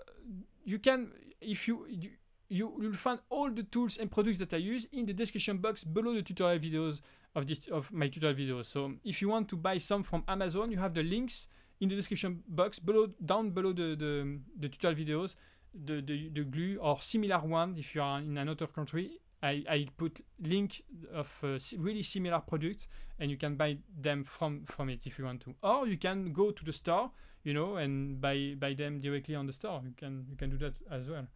you can, if you'll find all the tools and products that I use in the description box below the tutorial videos of my tutorial videos. So if you want to buy some from Amazon, you have the links in the description box down below the tutorial videos, the glue or similar one. If you are in another country, I put link of really similar products, and you can buy them from it if you want to, or you can go to the store, you know, and buy them directly on the store. You can do that as well.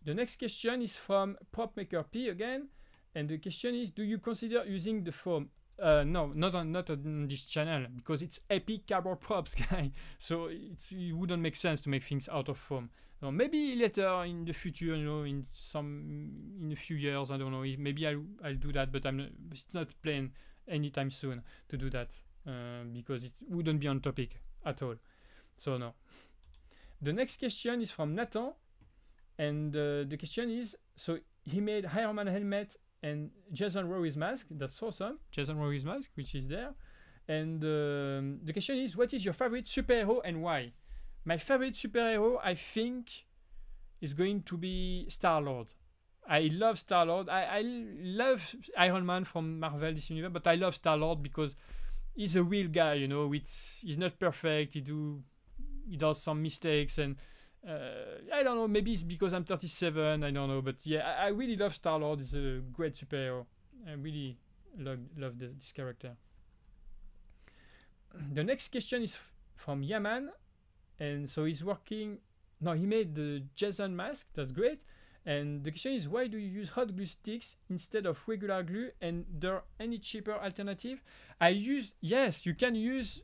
The next question is from PropMaker P again, and the question is, do you consider using the foam? No, not on this channel, because it's epic cardboard props, guy. So it wouldn't make sense to make things out of foam. So maybe later in the future, you know, in a few years, I don't know. Maybe I'll do that, but it's not planned anytime soon to do that, because it wouldn't be on topic at all. So no. The next question is from Nathan, and the question is, so he made Iron Man helmet and Jason Voorhees mask. That's awesome. Jason Voorhees mask, which is there. And the question is, what is your favorite superhero and why? My favorite superhero, I think, is going to be Star-Lord. I love Star-Lord. I love Iron Man from Marvel, this universe, but I love Star-Lord because he's a real guy, you know. He's not perfect. He does some mistakes, and I don't know, maybe it's because I'm 37, I don't know, but yeah, I really love Star-Lord. He's a great superhero. I really love this character. The next question is from Yaman, and so he made the Jason mask. That's great. And the question is, why do you use hot glue sticks instead of regular glue, and there any cheaper alternative? Yes, you can use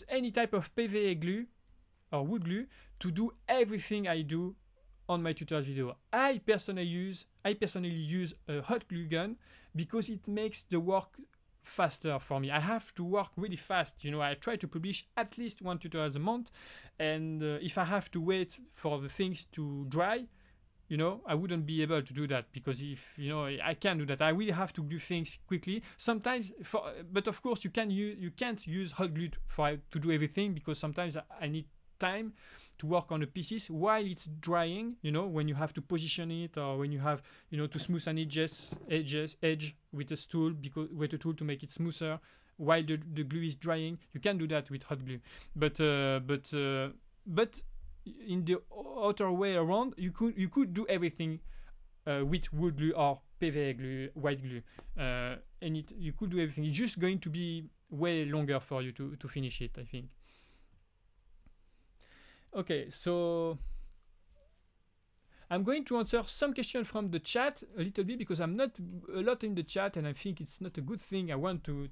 any type of PVA glue or wood glue to do everything I do on my tutorial video. I personally use a hot glue gun because it makes the work faster for me. I have to work really fast, you know. I try to publish at least 1 tutorial a month, and if I have to wait for the things to dry, you know, I wouldn't be able to do that, because if, you know, I can't do that. I really have to glue things quickly sometimes, but of course you can't use hot glue to do everything, because sometimes I need time to work on the pieces while it's drying, you know, when you have to position it, or when you have, you know, to smooth an edge with a tool to make it smoother while the glue is drying. You can do that with hot glue, but in the other way around, you could do everything with wood glue or PVA glue, white glue, and you could do everything. It's just going to be way longer for you to finish it, I think. Okay, so I'm going to answer some questions from the chat a little bit, because I'm not a lot in the chat, and I think it's not a good thing. I want to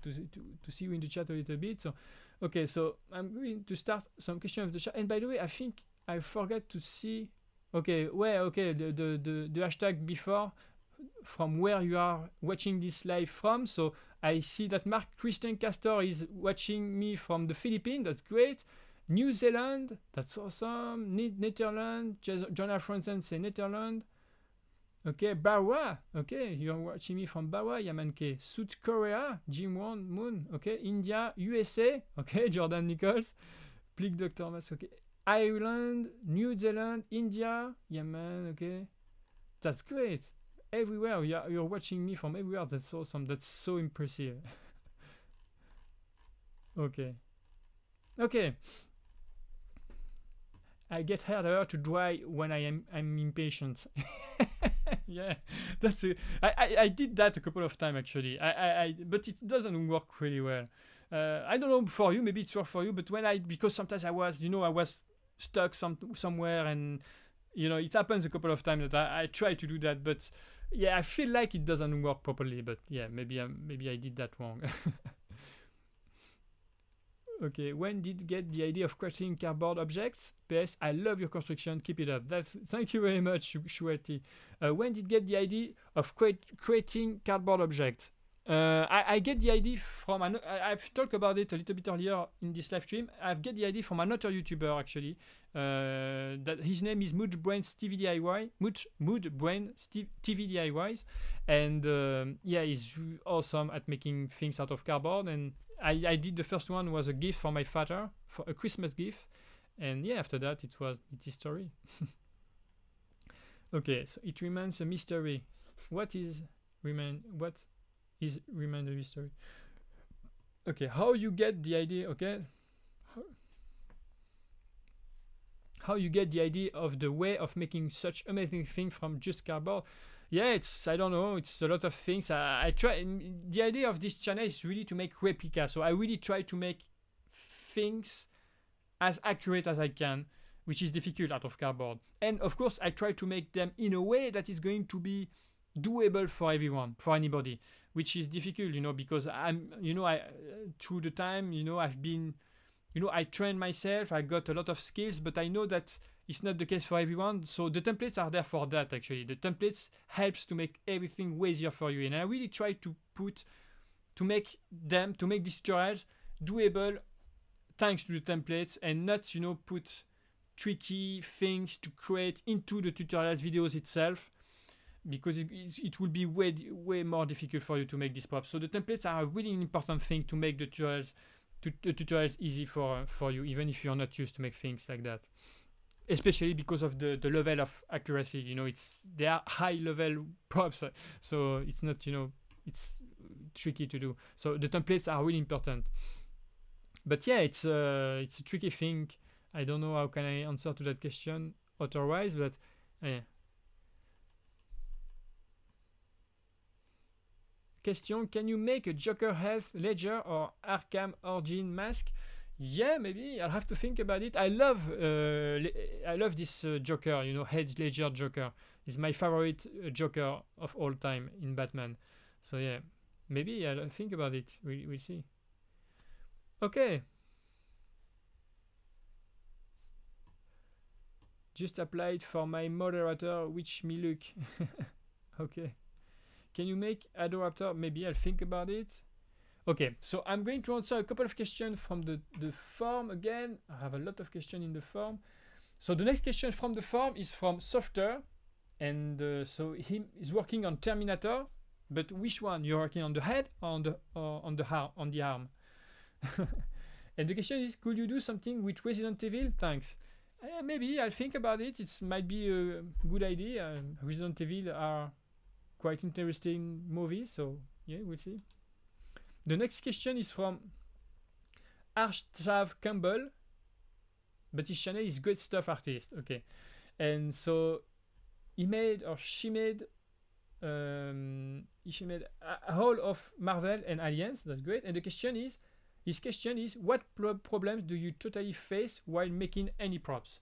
see you in the chat a little bit. So, okay, so I'm going to start some questions of the chat. And by the way, I think I forgot to see. Okay, the hashtag before, from where you are watching this live from. So I see that Mark Christian Castor is watching me from the Philippines. That's great. New Zealand, that's awesome. Netherlands, John Alfredson say Netherlands. Okay, Bawa, okay, you're watching me from Bawa, Yamanke. South Korea, Jim Won Moon, okay. India, USA, okay, Jordan Nichols. Plick Dr. Mas, okay. Ireland, New Zealand, India, Yemen, okay. That's great. Everywhere, you're watching me from everywhere. That's awesome. That's so impressive. Okay. Okay. I get harder to dry when I'm impatient. Yeah, that's it. I did that a couple of times actually. But it doesn't work really well. I don't know for you. Maybe it's work for you. But because sometimes I was stuck somewhere, and you know, it happens a couple of times that I try to do that. But yeah, I feel like it doesn't work properly. But yeah, maybe I did that wrong. Okay, when did you get the idea of creating cardboard objects? PS, I love your construction, keep it up. Thank you very much, Shueti. When did you get the idea of creating cardboard objects? I get the idea from I've talked about it a little bit earlier in this live stream. I've get the idea from another YouTuber actually. That his name is Moodbrains TV DIY. Moodbrains TV DIYs, and yeah, he's awesome at making things out of cardboard. And I did the first one was a gift for my father for a Christmas gift, and yeah, after that it's history. Okay, so it remains a mystery. What is remain a mystery? Okay, how you get the idea? Okay, how you get the idea of the way of making such amazing thing from just cardboard? Yeah, it's, I don't know, it's a lot of things. I try. The idea of this channel is really to make replicas, so I really try to make things as accurate as I can, which is difficult out of cardboard. And of course, I try to make them in a way that is going to be doable for everyone, for anybody, which is difficult, you know, because I'm, you know, I through the time, you know, I've been, you know, I trained myself, I got a lot of skills, but I know that it's not the case for everyone. So the templates are there for that, actually. The templates helps to make everything way easier for you. And I really try to make these tutorials doable thanks to the templates, and not, you know, put tricky things to create into the tutorials videos itself, because it will be way more difficult for you to make these props. So the templates are a really important thing to make the tutorials easy for you, even if you're not used to make things like that, especially because of the level of accuracy. You know, they are high level props, so it's not, you know, it's tricky to do. So the templates are really important. But yeah, it's a tricky thing. I don't know how can I answer to that question otherwise, but yeah. Question: can you make a Joker Health Ledger or Arkham Origin mask? Yeah, maybe. I'll have to think about it. I love this Joker, you know, Heath Ledger Joker. Is my favorite Joker of all time in Batman. So yeah, maybe I'll think about it. We'll see. Okay. Just applied for my moderator, which me look. Okay. Can you make Adoraptor? Maybe I'll think about it. Okay, so I'm going to answer a couple of questions from the form again. I have a lot of questions in the form. So the next question from the form is from Softer, and so he is working on Terminator, but which one? You're working on the head or on the arm? And the question is, could you do something with Resident Evil? Thanks. Maybe I'll think about it. It might be a good idea. Resident Evil are quite interesting movies, so yeah, we'll see. The next question is from Arshtav Campbell, but his channel is Great Stuff Artist. Okay, and so she made a whole of Marvel and Aliens. That's great. And his question is, what problems do you totally face while making any props?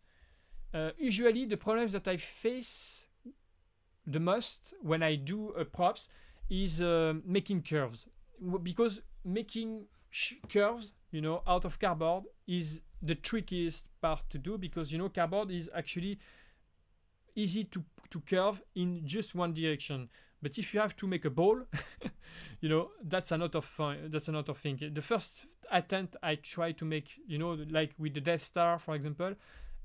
Usually the problems that I face the most when I do props is making curves, because making curves, you know, out of cardboard is the trickiest part to do, because, you know, cardboard is actually easy to curve in just one direction. But if you have to make a ball, you know, that's another thing. The first attempt I tried to make, you know, like with the Death Star, for example,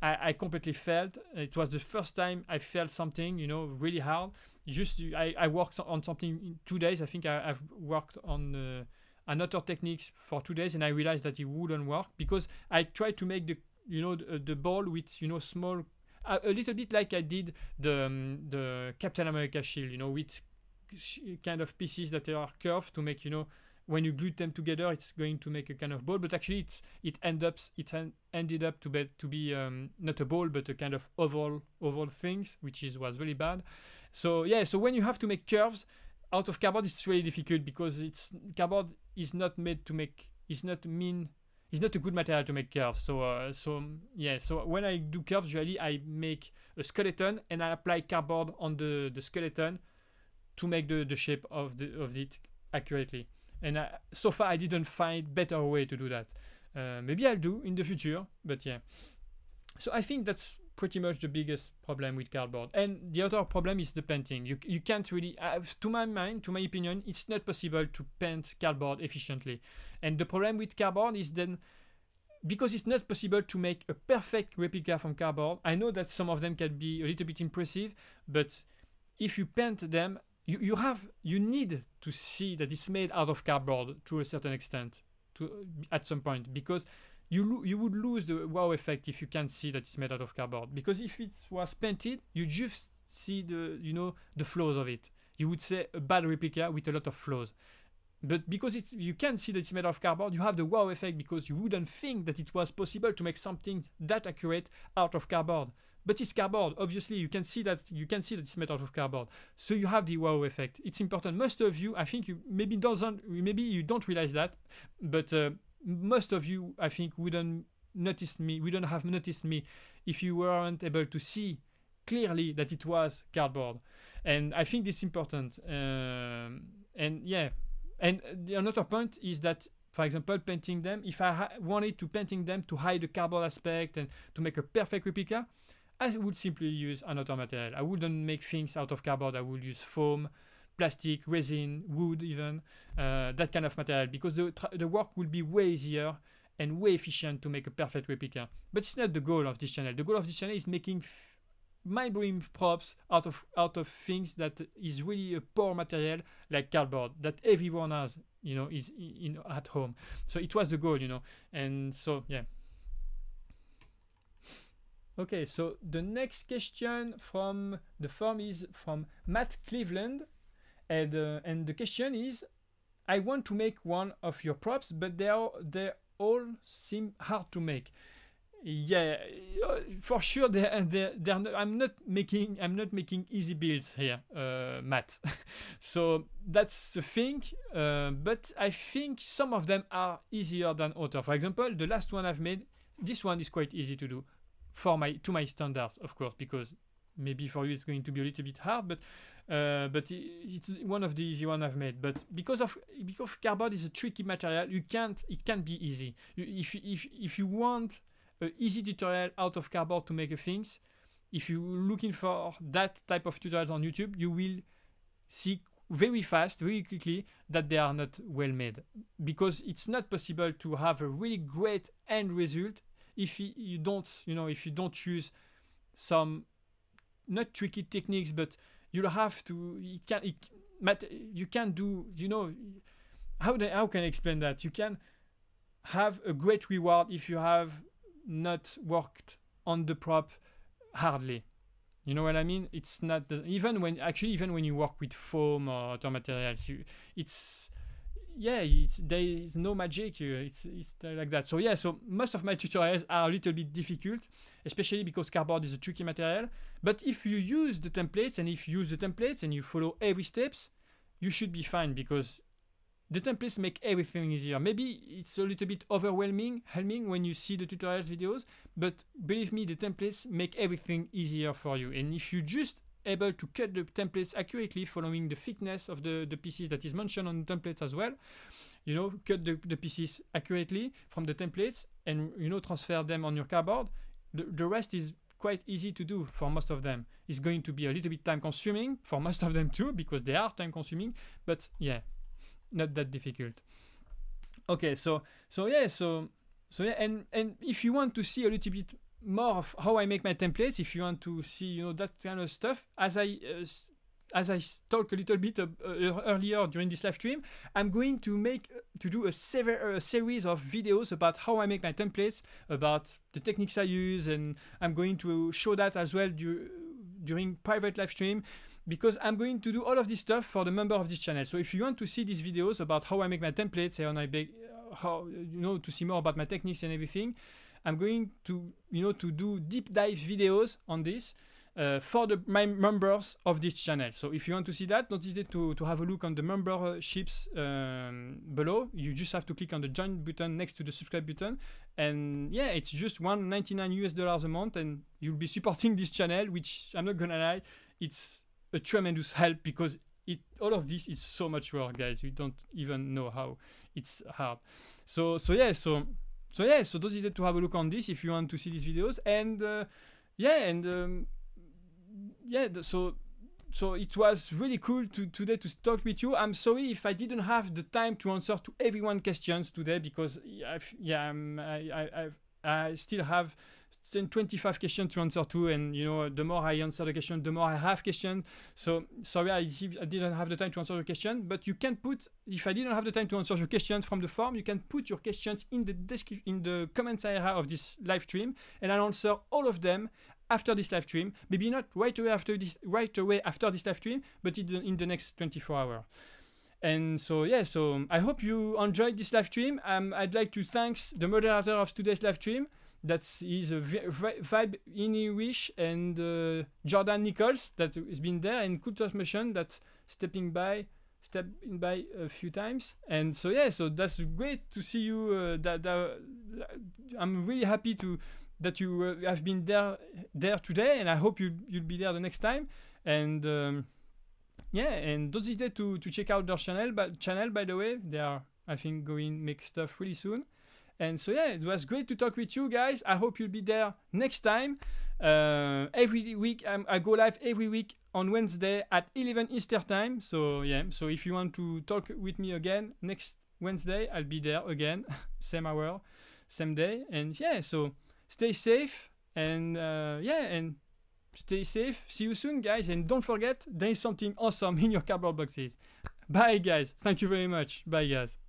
I completely failed. It was the first time I failed something, you know, really hard. I worked on something in 2 days. I think I've worked on another techniques for 2 days, and I realized that it wouldn't work, because I tried to make the ball with, you know, small, a little bit like I did the Captain America shield, you know, with kind of pieces that are curved to make, you know, when you glue them together, it's going to make a kind of ball. But actually, it ended up to be not a ball, but a kind of oval things, which was really bad. So yeah, so when you have to make curves out of cardboard, it's really difficult, because cardboard is not made to make. It's not a good material to make curves. So yeah. So when I do curves, usually I make a skeleton and I apply cardboard on the skeleton to make the shape of it accurately. And so far I didn't find better way to do that. Maybe I'll do in the future, but yeah. So I think that's pretty much the biggest problem with cardboard. And the other problem is the painting. You can't really, to my mind, to my opinion, it's not possible to paint cardboard efficiently. And the problem with cardboard is then, because it's not possible to make a perfect replica from cardboard. I know that some of them can be a little bit impressive, but if you paint them, you need to see that it's made out of cardboard to a certain extent, at some point, because you would lose the wow effect if you can't see that it's made out of cardboard. Because if it was painted, you just see the flaws of it. You would say a bad replica with a lot of flaws. But because you can see that it's made of cardboard, you have the wow effect, because you wouldn't think that it was possible to make something that accurate out of cardboard. But it's cardboard. Obviously, you can see that it's made out of cardboard. So you have the wow effect. It's important. Most of you, I think, maybe you don't realize that, but most of you, I think, wouldn't have noticed me if you weren't able to see clearly that it was cardboard. And I think this is important. And yeah. And another point is that, for example, painting them, if I wanted to painting them to hide the cardboard aspect and to make a perfect replica, I would simply use another material. I wouldn't make things out of cardboard. I would use foam, plastic, resin, wood even, that kind of material, because the work will be way easier and way efficient to make a perfect replica. But it's not the goal of this channel. The goal of this channel is making mind-blowing props out of things that is really a poor material like cardboard that everyone has, is at home. So it was the goal, and so yeah. Okay, so the next question from the form is from Matt Cleveland, and the question is, I want to make one of your props, but they all seem hard to make. Yeah, for sure. I'm not making easy builds here, Matt. So that's the thing. But I think some of them are easier than others. For example, the last one I've made, this one is quite easy to do to my standards, of course, because maybe for you it's going to be a little bit hard. But it's one of the easy one I've made. But because cardboard is a tricky material, it can't be easy. If you want an easy tutorial out of cardboard to make things, if you're looking for that type of tutorials on YouTube, you will see very quickly that they are not well made, because it's not possible to have a really great end result if you don't use some not tricky techniques, but you'll have to. You can do. How can I explain that? You can have a great reward if you have not worked on the prop hardly. You know what I mean? It's not even when you work with foam or other materials, there is no magic. It's like that. So yeah, so most of my tutorials are a little bit difficult, especially because cardboard is a tricky material. But if you use the templates and you follow every steps, you should be fine, because the templates make everything easier. Maybe it's a little bit overwhelming when you see the tutorials videos, but believe me, the templates make everything easier for you. And if you just able to cut the templates accurately, following the thickness of the pieces that is mentioned on the templates as well, cut the pieces accurately from the templates and transfer them on your cardboard, the rest is quite easy to do for most of them. It's going to be a little bit time consuming for most of them too, because they are time consuming, but yeah, not that difficult. Okay, so yeah, and if you want to see a little bit more of how I make my templates, if you want to see that kind of stuff, as I talked a little bit earlier during this live stream, I'm going to do a series of videos about how I make my templates, about the techniques I use, and I'm going to show that as well during private live stream, because I'm going to do all of this stuff for the member of this channel. So if you want to see these videos about how I make my templates and how to see more about my techniques and everything, I'm going to to do deep dive videos on this for my members of this channel. So if you want to see that, don't hesitate to have a look on the memberships below. You just have to click on the join button next to the subscribe button, and yeah, it's just $1.99 a month, and you'll be supporting this channel, which I'm not gonna lie, it's a tremendous help, because all of this is so much work, guys. You don't even know how it's hard. So don't hesitate to have a look on this if you want to see these videos. And yeah, and yeah, so it was really cool today to talk with you. I'm sorry if I didn't have the time to answer to everyone's questions today, because I still have 25 questions to answer to, and you know, the more I answer the question, the more I have questions. So sorry I didn't have the time to answer your question, but you can put, if I didn't have the time to answer your questions from the form, you can put your questions in the comments area of this live stream, and I'll answer all of them after this live stream. Maybe not right away after this live stream, but in the next 24 hours. And so yeah, so I hope you enjoyed this live stream. I'd like to thank the moderator of today's live stream. That is a Vibe Iniwish and Jordan Nichols that has been there, and Cool Transmission that stepped in by a few times. And so yeah, so that's great to see you. I'm really happy that you have been there today, and I hope you'll be there the next time. And yeah, and don't hesitate to check out their channel. By the way, they are, I think, going make stuff really soon. And so yeah, it was great to talk with you guys. I hope you'll be there next time. Every week I go live every week on Wednesday at 11 Eastern time. So yeah, so if you want to talk with me again next Wednesday, I'll be there again, same hour, same day. And yeah, so stay safe, and yeah, and stay safe. See you soon, guys, and don't forget, there is something awesome in your cardboard boxes. Bye, guys. Thank you very much. Bye, guys.